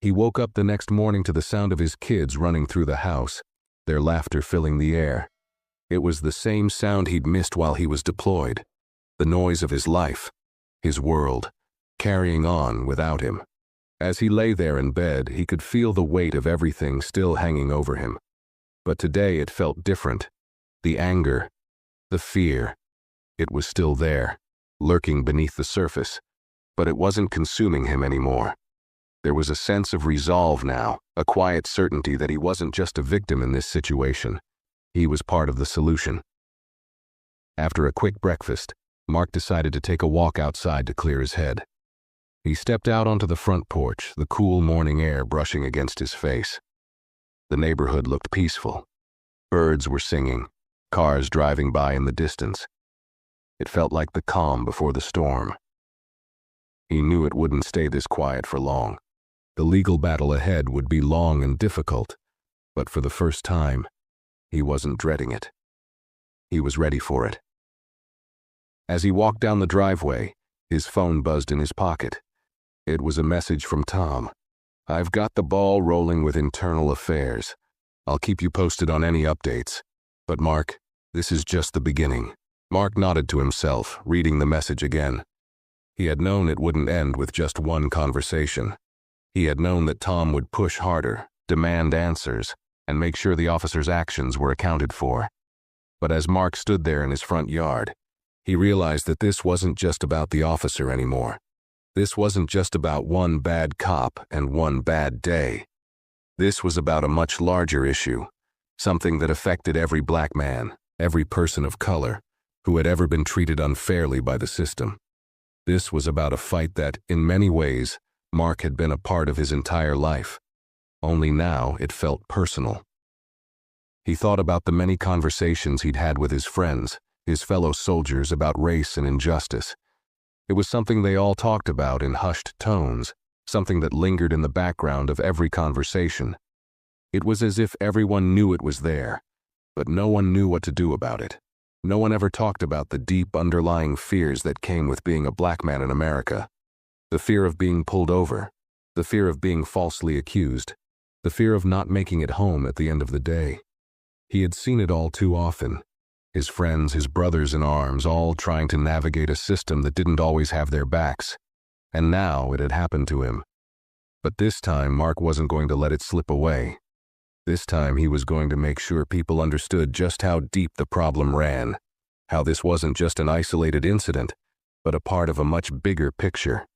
He woke up the next morning to the sound of his kids running through the house, their laughter filling the air. It was the same sound he'd missed while he was deployed. The noise of his life, his world, carrying on without him. As he lay there in bed, he could feel the weight of everything still hanging over him. But today it felt different. The anger, the fear, it was still there, lurking beneath the surface, but it wasn't consuming him anymore. There was a sense of resolve now, a quiet certainty that he wasn't just a victim in this situation. He was part of the solution. After a quick breakfast, Mark decided to take a walk outside to clear his head. He stepped out onto the front porch, the cool morning air brushing against his face. The neighborhood looked peaceful. Birds were singing, cars driving by in the distance. It felt like the calm before the storm. He knew it wouldn't stay this quiet for long. The legal battle ahead would be long and difficult, but for the first time, he wasn't dreading it. He was ready for it. As he walked down the driveway, his phone buzzed in his pocket. It was a message from Tom. "I've got the ball rolling with internal affairs. I'll keep you posted on any updates. But Mark, this is just the beginning." Mark nodded to himself, reading the message again. He had known it wouldn't end with just one conversation. He had known that Tom would push harder, demand answers, and make sure the officer's actions were accounted for. But as Mark stood there in his front yard, he realized that this wasn't just about the officer anymore. This wasn't just about one bad cop and one bad day. This was about a much larger issue, something that affected every black man, every person of color, who had ever been treated unfairly by the system. This was about a fight that, in many ways, Mark had been a part of his entire life. Only now it felt personal. He thought about the many conversations he'd had with his friends, his fellow soldiers, about race and injustice. It was something they all talked about in hushed tones, something that lingered in the background of every conversation. It was as if everyone knew it was there, but no one knew what to do about it. No one ever talked about the deep underlying fears that came with being a black man in America. The fear of being pulled over, the fear of being falsely accused, the fear of not making it home at the end of the day. He had seen it all too often. His friends, his brothers in arms, all trying to navigate a system that didn't always have their backs. And now it had happened to him. But this time, Mark wasn't going to let it slip away. This time he was going to make sure people understood just how deep the problem ran, how this wasn't just an isolated incident, but a part of a much bigger picture.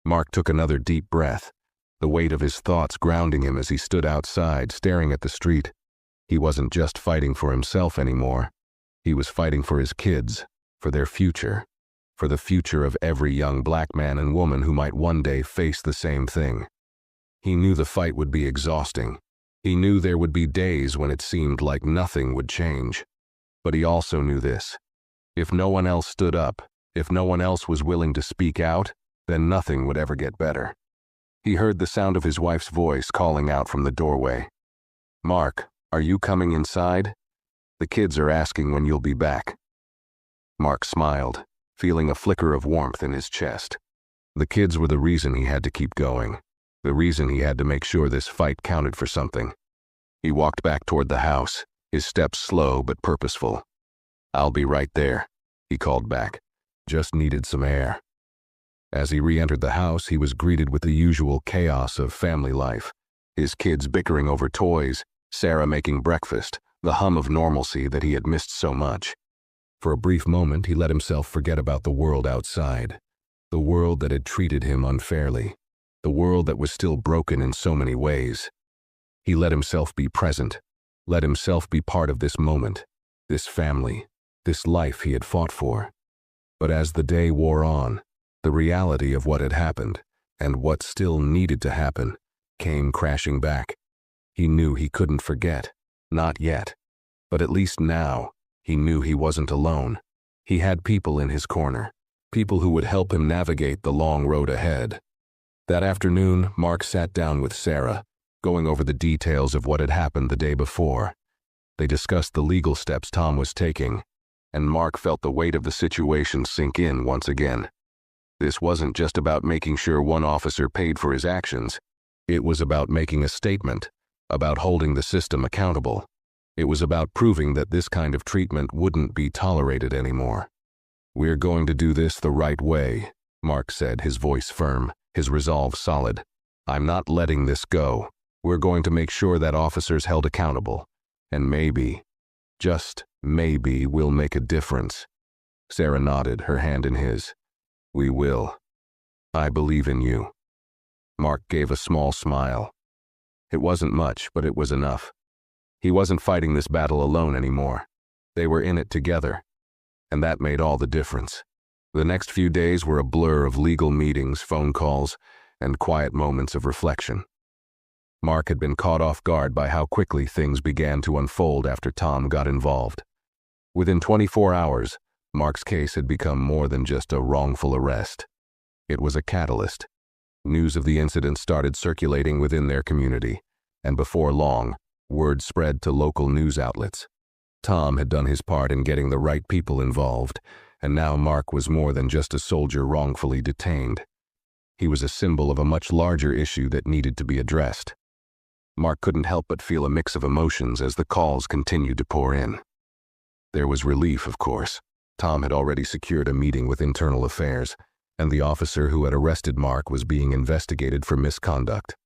Mark took another deep breath, the weight of his thoughts grounding him as he stood outside, staring at the street. He wasn't just fighting for himself anymore. He was fighting for his kids, for their future, for the future of every young black man and woman who might one day face the same thing. He knew the fight would be exhausting. He knew there would be days when it seemed like nothing would change. But he also knew this. If no one else stood up, if no one else was willing to speak out, then nothing would ever get better. He heard the sound of his wife's voice calling out from the doorway. "Mark, are you coming inside? The kids are asking when you'll be back." Mark smiled, feeling a flicker of warmth in his chest. The kids were the reason he had to keep going, the reason he had to make sure this fight counted for something. He walked back toward the house, his steps slow but purposeful. "I'll be right there," he called back. "Just needed some air." As he re-entered the house, he was greeted with the usual chaos of family life. His kids bickering over toys, Sarah making breakfast, the hum of normalcy that he had missed so much. For a brief moment, he let himself forget about the world outside, the world that had treated him unfairly, the world that was still broken in so many ways. He let himself be present, let himself be part of this moment, this family, this life he had fought for. But as the day wore on, the reality of what had happened, and what still needed to happen, came crashing back. He knew he couldn't forget, not yet. But at least now, he knew he wasn't alone. He had people in his corner, people who would help him navigate the long road ahead. That afternoon, Mark sat down with Sarah, going over the details of what had happened the day before. They discussed the legal steps Tom was taking, and Mark felt the weight of the situation sink in once again. This wasn't just about making sure one officer paid for his actions. It was about making a statement, about holding the system accountable. It was about proving that this kind of treatment wouldn't be tolerated anymore. "We're going to do this the right way," Mark said, his voice firm, his resolve solid. "I'm not letting this go. We're going to make sure that officers held accountable. And maybe, just maybe, we'll make a difference." Sarah nodded, her hand in his. "We will. I believe in you." Mark gave a small smile. It wasn't much, but it was enough. He wasn't fighting this battle alone anymore. They were in it together, and that made all the difference. The next few days were a blur of legal meetings, phone calls, and quiet moments of reflection. Mark had been caught off guard by how quickly things began to unfold after Tom got involved. Within 24 hours, Mark's case had become more than just a wrongful arrest. It was a catalyst. News of the incident started circulating within their community, and before long, word spread to local news outlets. Tom had done his part in getting the right people involved, and now Mark was more than just a soldier wrongfully detained. He was a symbol of a much larger issue that needed to be addressed. Mark couldn't help but feel a mix of emotions as the calls continued to pour in. There was relief, of course. Tom had already secured a meeting with Internal Affairs, and the officer who had arrested Mark was being investigated for misconduct.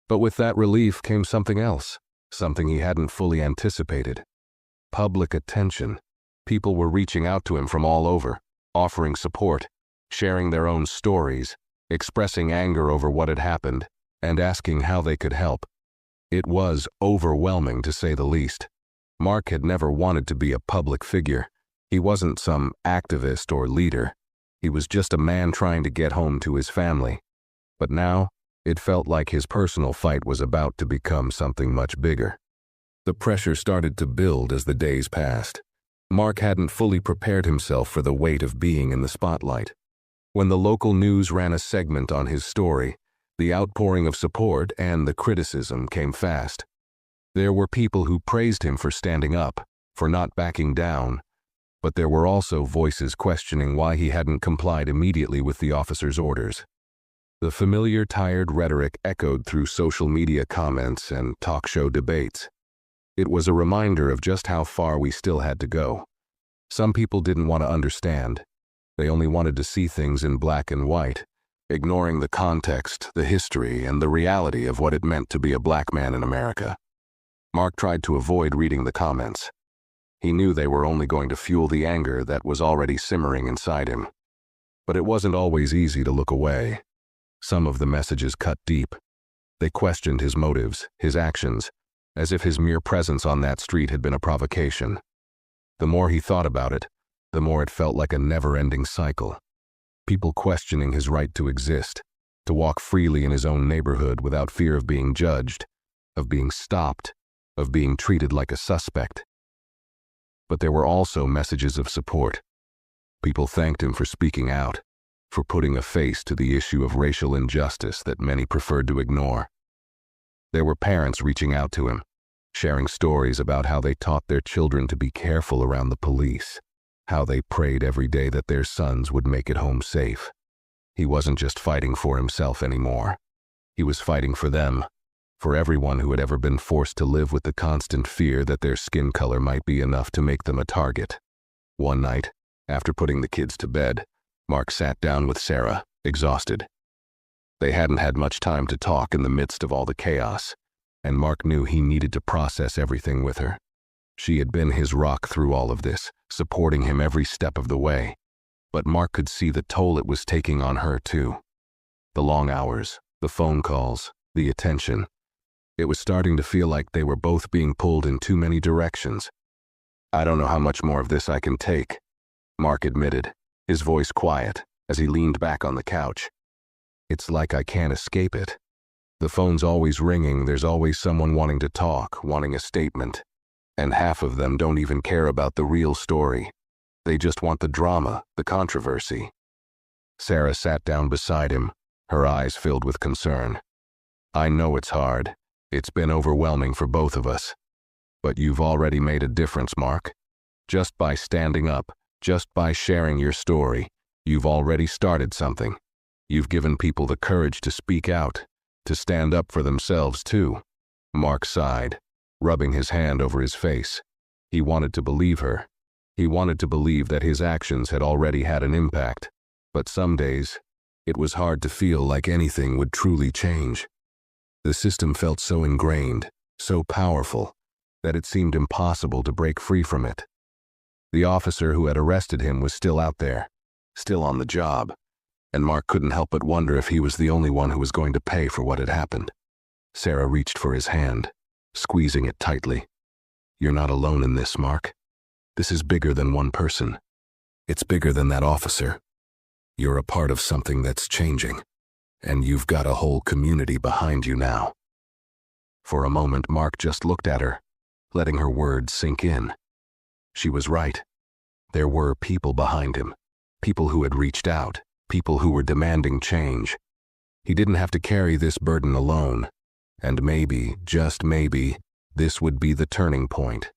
But with that relief came something else, something he hadn't fully anticipated. Public attention. People were reaching out to him from all over, offering support, sharing their own stories, expressing anger over what had happened, and asking how they could help. It was overwhelming, to say the least. Mark had never wanted to be a public figure. He wasn't some activist or leader. He was just a man trying to get home to his family. But now, it felt like his personal fight was about to become something much bigger. The pressure started to build as the days passed. Mark hadn't fully prepared himself for the weight of being in the spotlight. When the local news ran a segment on his story, the outpouring of support and the criticism came fast. There were people who praised him for standing up, for not backing down, but there were also voices questioning why he hadn't complied immediately with the officer's orders. The familiar tired rhetoric echoed through social media comments and talk show debates. It was a reminder of just how far we still had to go. Some people didn't want to understand. They only wanted to see things in black and white, ignoring the context, the history, and the reality of what it meant to be a black man in America. Mark tried to avoid reading the comments. He knew they were only going to fuel the anger that was already simmering inside him. But it wasn't always easy to look away. Some of the messages cut deep. They questioned his motives, his actions, as if his mere presence on that street had been a provocation. The more he thought about it, the more it felt like a never-ending cycle. People questioning his right to exist, to walk freely in his own neighborhood without fear of being judged, of being stopped, of being treated like a suspect. But there were also messages of support. People thanked him for speaking out, for putting a face to the issue of racial injustice that many preferred to ignore. There were parents reaching out to him, sharing stories about how they taught their children to be careful around the police, how they prayed every day that their sons would make it home safe. He wasn't just fighting for himself anymore. He was fighting for them, for everyone who had ever been forced to live with the constant fear that their skin color might be enough to make them a target. One night, after putting the kids to bed, Mark sat down with Sarah, exhausted. They hadn't had much time to talk in the midst of all the chaos, and Mark knew he needed to process everything with her. She had been his rock through all of this, supporting him every step of the way. But Mark could see the toll it was taking on her, too. The long hours, the phone calls, the attention. It was starting to feel like they were both being pulled in too many directions. "I don't know how much more of this I can take," Mark admitted, his voice quiet, as he leaned back on the couch. "It's like I can't escape it. The phone's always ringing, there's always someone wanting to talk, wanting a statement. And half of them don't even care about the real story. They just want the drama, the controversy." Sarah sat down beside him, her eyes filled with concern. "I know it's hard. It's been overwhelming for both of us. But you've already made a difference, Mark. Just by standing up, just by sharing your story, you've already started something. You've given people the courage to speak out, to stand up for themselves too." Mark sighed, rubbing his hand over his face. He wanted to believe her. He wanted to believe that his actions had already had an impact. But some days, it was hard to feel like anything would truly change. The system felt so ingrained, so powerful, that it seemed impossible to break free from it. The officer who had arrested him was still out there, still on the job, and Mark couldn't help but wonder if he was the only one who was going to pay for what had happened. Sarah reached for his hand, squeezing it tightly. "You're not alone in this, Mark. This is bigger than one person. It's bigger than that officer. You're a part of something that's changing, and you've got a whole community behind you now." For a moment, Mark just looked at her, letting her words sink in. She was right. There were people behind him, people who had reached out, people who were demanding change. He didn't have to carry this burden alone, and maybe, just maybe, this would be the turning point.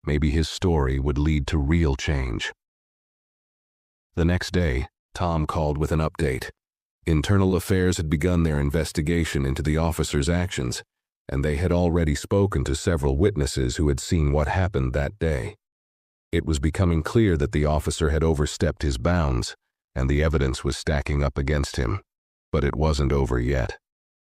Maybe his story would lead to real change. The next day, Tom called with an update. Internal Affairs had begun their investigation into the officer's actions, and they had already spoken to several witnesses who had seen what happened that day. It was becoming clear that the officer had overstepped his bounds, and the evidence was stacking up against him. But it wasn't over yet.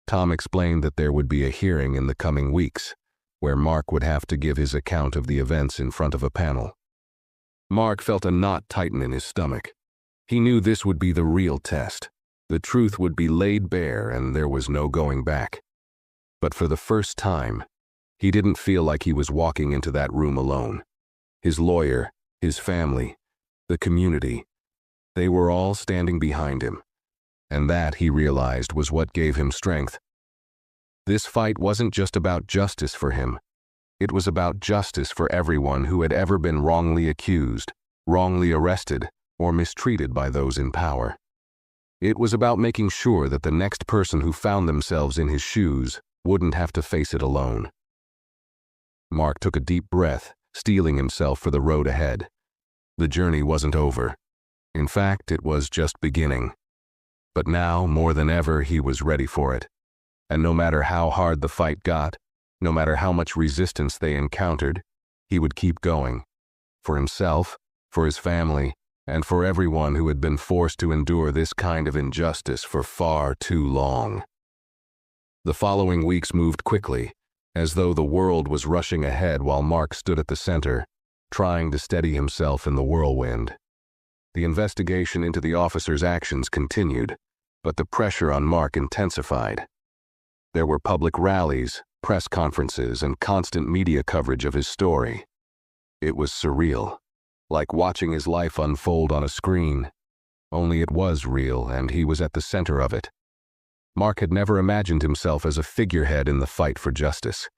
Tom explained that there would be a hearing in the coming weeks, where Mark would have to give his account of the events in front of a panel. Mark felt a knot tighten in his stomach. He knew this would be the real test. The truth would be laid bare, and there was no going back. But for the first time, he didn't feel like he was walking into that room alone. His lawyer, his family, the community, they were all standing behind him. And that, he realized, was what gave him strength. This fight wasn't just about justice for him. It was about justice for everyone who had ever been wrongly accused, wrongly arrested, or mistreated by those in power. It was about making sure that the next person who found themselves in his shoes wouldn't have to face it alone. Mark took a deep breath, steeling himself for the road ahead. The journey wasn't over. In fact, it was just beginning. But now, more than ever, he was ready for it. And no matter how hard the fight got, no matter how much resistance they encountered, he would keep going. For himself, for his family, and for everyone who had been forced to endure this kind of injustice for far too long. The following weeks moved quickly, as though the world was rushing ahead while Mark stood at the center, trying to steady himself in the whirlwind. The investigation into the officer's actions continued, but the pressure on Mark intensified. There were public rallies, press conferences, and constant media coverage of his story. It was surreal, like watching his life unfold on a screen. Only it was real, and he was at the center of it. Mark had never imagined himself as a figurehead in the fight for justice.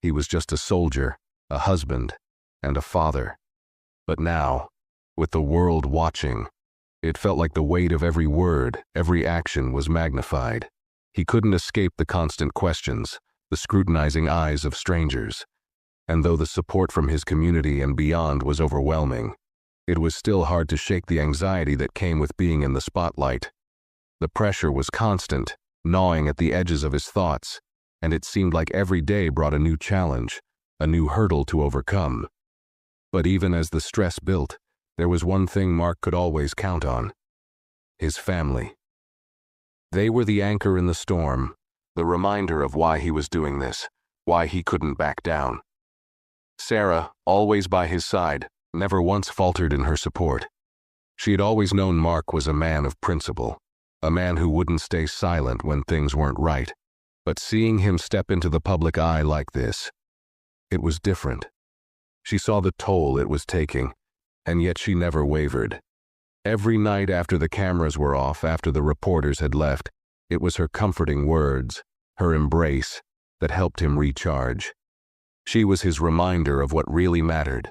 He was just a soldier, a husband, and a father. But now, with the world watching, it felt like the weight of every word, every action was magnified. He couldn't escape the constant questions, the scrutinizing eyes of strangers. And though the support from his community and beyond was overwhelming, it was still hard to shake the anxiety that came with being in the spotlight. The pressure was constant, gnawing at the edges of his thoughts, and it seemed like every day brought a new challenge, a new hurdle to overcome. But even as the stress built, there was one thing Mark could always count on: his family. They were the anchor in the storm, the reminder of why he was doing this, why he couldn't back down. Sarah, always by his side, never once faltered in her support. She had always known Mark was a man of principle, a man who wouldn't stay silent when things weren't right. But seeing him step into the public eye like this, it was different. She saw the toll it was taking, and yet she never wavered. Every night after the cameras were off, after the reporters had left, it was her comforting words, her embrace, that helped him recharge. She was his reminder of what really mattered.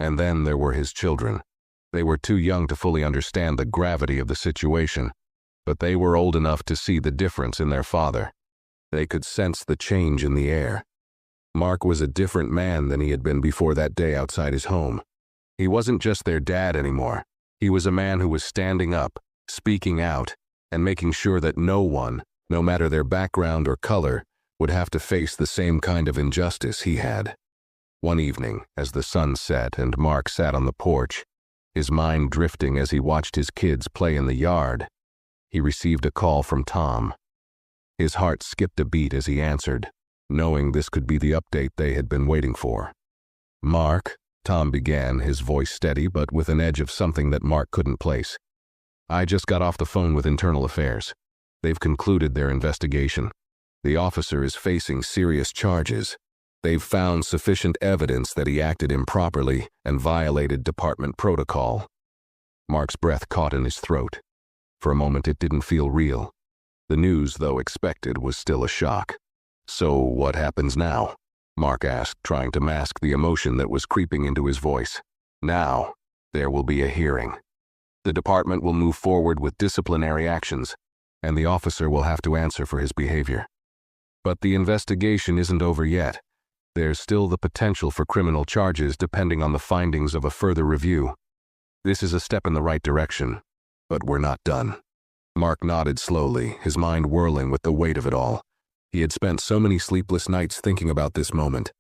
And then there were his children. They were too young to fully understand the gravity of the situation, but they were old enough to see the difference in their father. They could sense the change in the air. Mark was a different man than he had been before that day outside his home. He wasn't just their dad anymore. He was a man who was standing up, speaking out, and making sure that no one, no matter their background or color, would have to face the same kind of injustice he had. One evening, as the sun set and Mark sat on the porch, his mind drifting as he watched his kids play in the yard, he received a call from Tom. His heart skipped a beat as he answered, knowing this could be the update they had been waiting for. "Mark," Tom began, his voice steady but with an edge of something that Mark couldn't place. "I just got off the phone with Internal Affairs. They've concluded their investigation. The officer is facing serious charges. They've found sufficient evidence that he acted improperly and violated department protocol." Mark's breath caught in his throat. For a moment it didn't feel real. The news, though expected, was still a shock. "So what happens now?" Mark asked, trying to mask the emotion that was creeping into his voice. "Now, there will be a hearing. The department will move forward with disciplinary actions, and the officer will have to answer for his behavior. But the investigation isn't over yet. There's still the potential for criminal charges depending on the findings of a further review. This is a step in the right direction, but we're not done." Mark nodded slowly, his mind whirling with the weight of it all. He had spent so many sleepless nights thinking about this moment,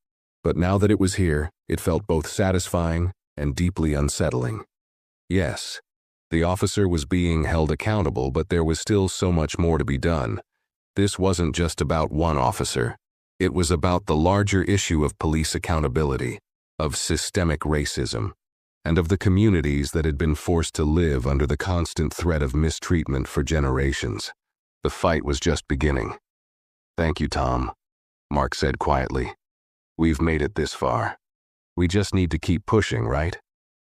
but now that it was here, it felt both satisfying and deeply unsettling. Yes, the officer was being held accountable, but there was still so much more to be done. This wasn't just about one officer. It was about the larger issue of police accountability, of systemic racism, and of the communities that had been forced to live under the constant threat of mistreatment for generations. The fight was just beginning. "Thank you, Tom," Mark said quietly. "We've made it this far. We just need to keep pushing, right?"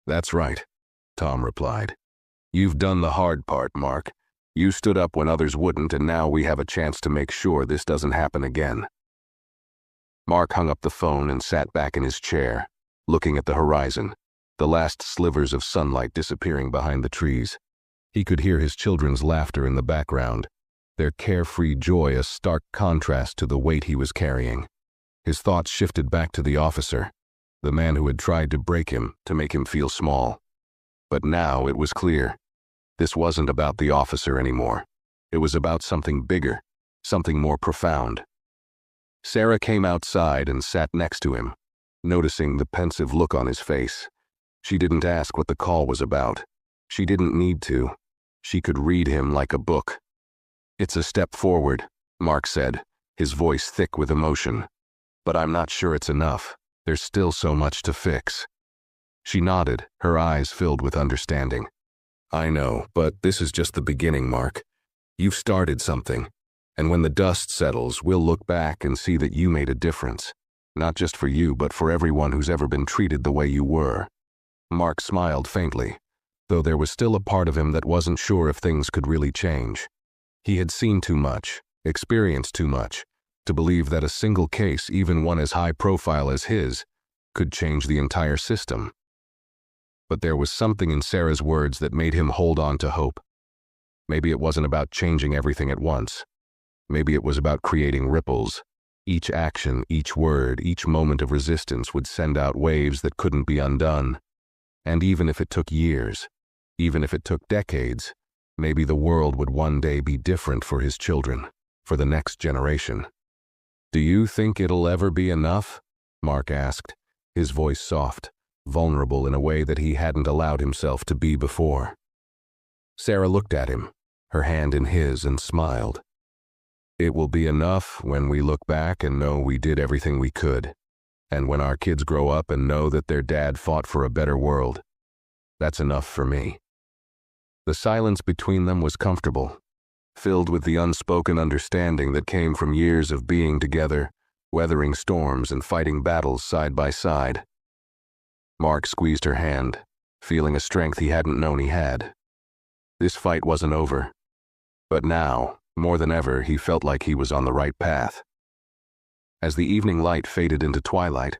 "That's right," Tom replied. "You've done the hard part, Mark. You stood up when others wouldn't, and now we have a chance to make sure this doesn't happen again." Mark hung up the phone and sat back in his chair, looking at the horizon, the last slivers of sunlight disappearing behind the trees. He could hear his children's laughter in the background, their carefree joy a stark contrast to the weight he was carrying. His thoughts shifted back to the officer, the man who had tried to break him, to make him feel small. But now it was clear. This wasn't about the officer anymore. It was about something bigger, something more profound. Sarah came outside and sat next to him, noticing the pensive look on his face. She didn't ask what the call was about. She didn't need to. She could read him like a book. "It's a step forward," Mark said, his voice thick with emotion. "But I'm not sure it's enough. There's still so much to fix." She nodded, her eyes filled with understanding. "I know, but this is just the beginning, Mark. You've started something, and when the dust settles, we'll look back and see that you made a difference. Not just for you, but for everyone who's ever been treated the way you were." Mark smiled faintly, though there was still a part of him that wasn't sure if things could really change. He had seen too much, experienced too much, to believe that a single case, even one as high profile as his, could change the entire system. But there was something in Sarah's words that made him hold on to hope. Maybe it wasn't about changing everything at once. Maybe it was about creating ripples. Each action, each word, each moment of resistance would send out waves that couldn't be undone. And even if it took years, even if it took decades, maybe the world would one day be different for his children, for the next generation. "Do you think it'll ever be enough?" Mark asked, his voice soft, vulnerable in a way that he hadn't allowed himself to be before. Sarah looked at him, her hand in his, and smiled. "It will be enough when we look back and know we did everything we could, and when our kids grow up and know that their dad fought for a better world. That's enough for me." The silence between them was comfortable, filled with the unspoken understanding that came from years of being together, weathering storms and fighting battles side by side. Mark squeezed her hand, feeling a strength he hadn't known he had. This fight wasn't over, but now, more than ever, he felt like he was on the right path. As the evening light faded into twilight,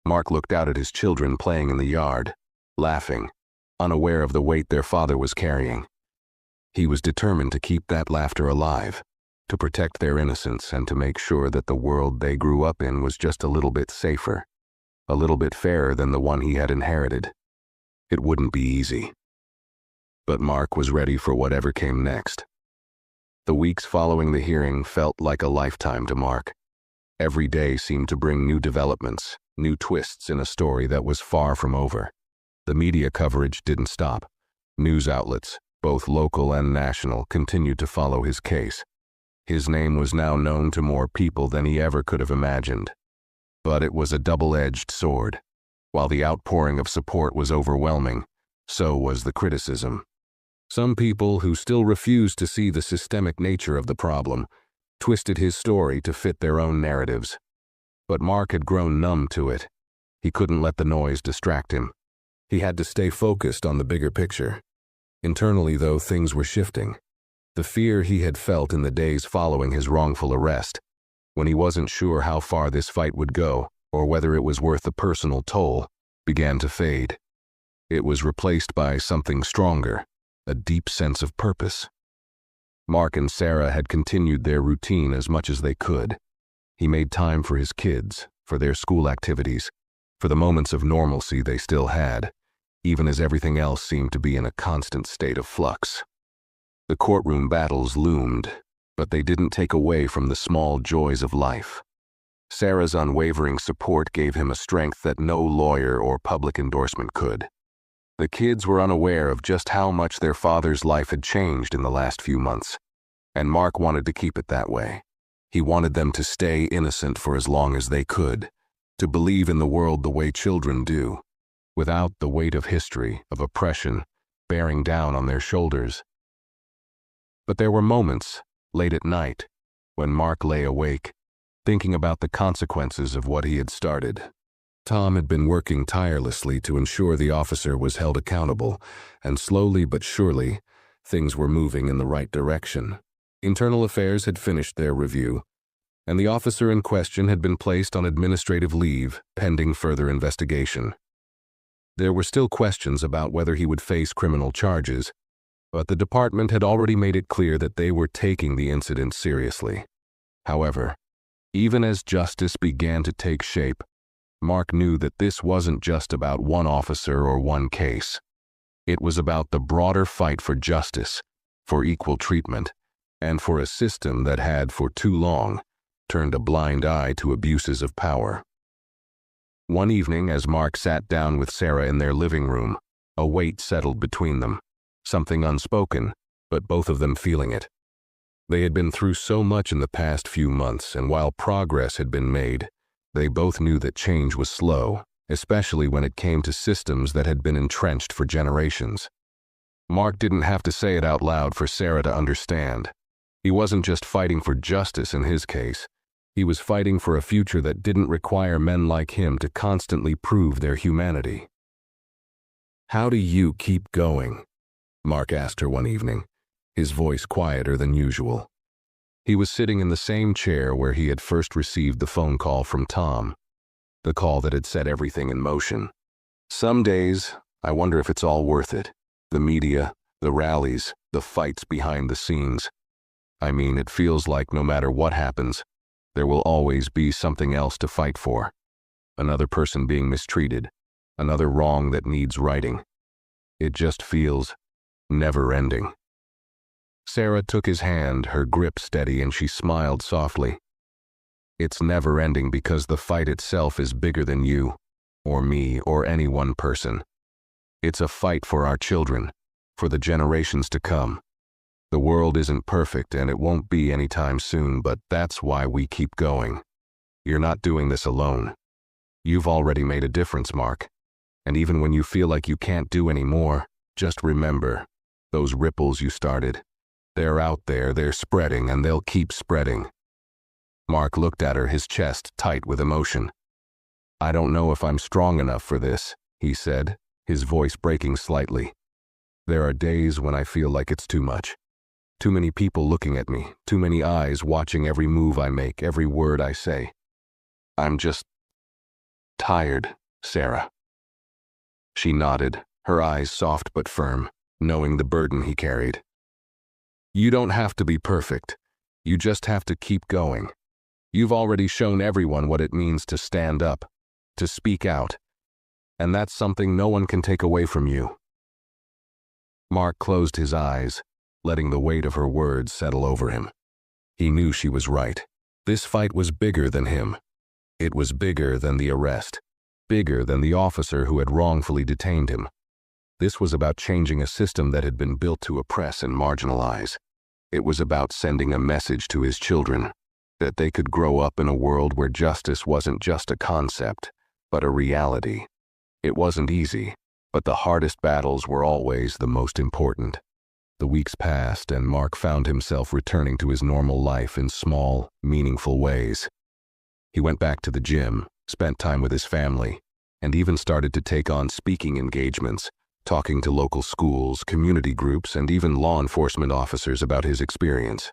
Mark looked out at his children playing in the yard, laughing, unaware of the weight their father was carrying. He was determined to keep that laughter alive, to protect their innocence and to make sure that the world they grew up in was just a little bit safer, a little bit fairer than the one he had inherited. It wouldn't be easy. But Mark was ready for whatever came next. The weeks following the hearing felt like a lifetime to Mark. Every day seemed to bring new developments, new twists in a story that was far from over. The media coverage didn't stop. News outlets, both local and national, continued to follow his case. His name was now known to more people than he ever could have imagined. But it was a double-edged sword. While the outpouring of support was overwhelming, so was the criticism. Some people who still refused to see the systemic nature of the problem twisted his story to fit their own narratives. But Mark had grown numb to it. He couldn't let the noise distract him. He had to stay focused on the bigger picture. Internally, though, things were shifting. The fear he had felt in the days following his wrongful arrest, when he wasn't sure how far this fight would go or whether it was worth the personal toll, began to fade. It was replaced by something stronger, a deep sense of purpose. Mark and Sarah had continued their routine as much as they could. He made time for his kids, for their school activities, for the moments of normalcy they still had, even as everything else seemed to be in a constant state of flux. The courtroom battles loomed, but they didn't take away from the small joys of life. Sarah's unwavering support gave him a strength that no lawyer or public endorsement could. The kids were unaware of just how much their father's life had changed in the last few months, and Mark wanted to keep it that way. He wanted them to stay innocent for as long as they could, to believe in the world the way children do, without the weight of history, of oppression, bearing down on their shoulders. But there were moments, late at night, when Mark lay awake, thinking about the consequences of what he had started. Tom had been working tirelessly to ensure the officer was held accountable, and slowly but surely, things were moving in the right direction. Internal Affairs had finished their review, and the officer in question had been placed on administrative leave pending further investigation. There were still questions about whether he would face criminal charges, but the department had already made it clear that they were taking the incident seriously. However, even as justice began to take shape, Mark knew that this wasn't just about one officer or one case. It was about the broader fight for justice, for equal treatment, and for a system that had, for too long, turned a blind eye to abuses of power. One evening, as Mark sat down with Sarah in their living room, a weight settled between them, something unspoken, but both of them feeling it. They had been through so much in the past few months, and while progress had been made, they both knew that change was slow, especially when it came to systems that had been entrenched for generations. Mark didn't have to say it out loud for Sarah to understand. He wasn't just fighting for justice in his case. He was fighting for a future that didn't require men like him to constantly prove their humanity. "How do you keep going?" Mark asked her one evening, his voice quieter than usual. He was sitting in the same chair where he had first received the phone call from Tom, the call that had set everything in motion. "Some days, I wonder if it's all worth it. The media, the rallies, the fights behind the scenes. I mean, it feels like no matter what happens, there will always be something else to fight for. Another person being mistreated, another wrong that needs righting. It just feels never-ending." Sarah took his hand, her grip steady, and she smiled softly. "It's never-ending because the fight itself is bigger than you, or me, or any one person. It's a fight for our children, for the generations to come. The world isn't perfect, and it won't be anytime soon, but that's why we keep going. You're not doing this alone. You've already made a difference, Mark. And even when you feel like you can't do any more, just remember, those ripples you started, they're out there, they're spreading, and they'll keep spreading." Mark looked at her, his chest tight with emotion. "I don't know if I'm strong enough for this," he said, his voice breaking slightly. "There are days when I feel like it's too much. Too many people looking at me, too many eyes watching every move I make, every word I say. I'm just tired, Sarah." She nodded, her eyes soft but firm, knowing the burden he carried. You don't have to be perfect. You just have to keep going. You've already shown everyone what it means to stand up, to speak out. And that's something no one can take away from you." Mark closed his eyes, letting the weight of her words settle over him. He knew she was right. This fight was bigger than him. It was bigger than the arrest, bigger than the officer who had wrongfully detained him. This was about changing a system that had been built to oppress and marginalize. It was about sending a message to his children, that they could grow up in a world where justice wasn't just a concept, but a reality. It wasn't easy, but the hardest battles were always the most important. The weeks passed, and Mark found himself returning to his normal life in small, meaningful ways. He went back to the gym, spent time with his family, and even started to take on speaking engagements, talking to local schools, community groups, and even law enforcement officers about his experience.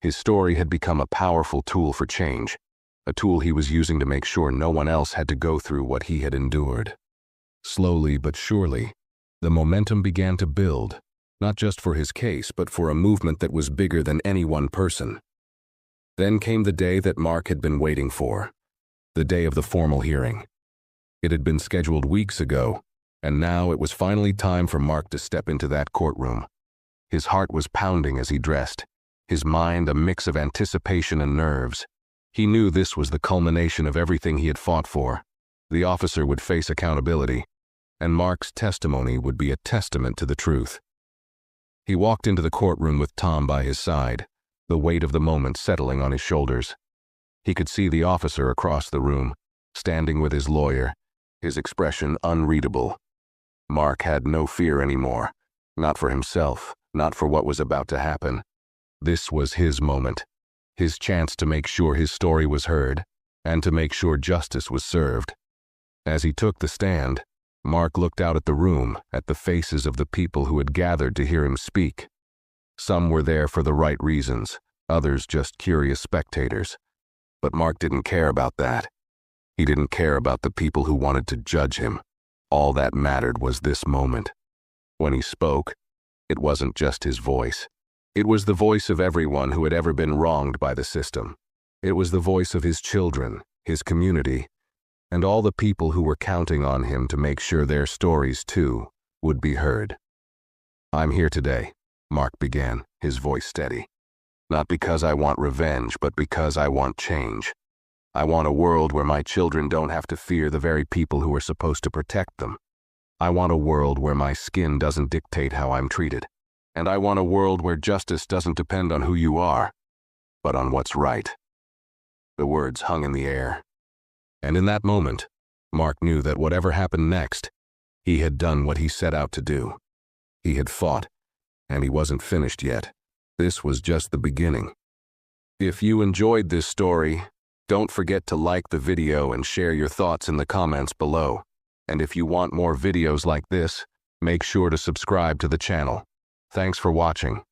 His story had become a powerful tool for change, a tool he was using to make sure no one else had to go through what he had endured. Slowly but surely, the momentum began to build, not just for his case, but for a movement that was bigger than any one person. Then came the day that Mark had been waiting for, the day of the formal hearing. It had been scheduled weeks ago, and now it was finally time for Mark to step into that courtroom. His heart was pounding as he dressed, his mind a mix of anticipation and nerves. He knew this was the culmination of everything he had fought for. The officer would face accountability, and Mark's testimony would be a testament to the truth. He walked into the courtroom with Tom by his side, the weight of the moment settling on his shoulders. He could see the officer across the room, standing with his lawyer, his expression unreadable. Mark had no fear anymore, not for himself, not for what was about to happen. This was his moment, his chance to make sure his story was heard, and to make sure justice was served. As he took the stand, Mark looked out at the room, at the faces of the people who had gathered to hear him speak. Some were there for the right reasons, others just curious spectators. But Mark didn't care about that. He didn't care about the people who wanted to judge him. All that mattered was this moment. When he spoke, it wasn't just his voice. It was the voice of everyone who had ever been wronged by the system. It was the voice of his children, his community, and all the people who were counting on him to make sure their stories, too, would be heard. "I'm here today," Mark began, his voice steady. "Not because I want revenge, but because I want change. I want a world where my children don't have to fear the very people who are supposed to protect them. I want a world where my skin doesn't dictate how I'm treated. And I want a world where justice doesn't depend on who you are, but on what's right." The words hung in the air. And in that moment, Mark knew that whatever happened next, he had done what he set out to do. He had fought, and he wasn't finished yet. This was just the beginning. If you enjoyed this story, don't forget to like the video and share your thoughts in the comments below. And if you want more videos like this, make sure to subscribe to the channel. Thanks for watching.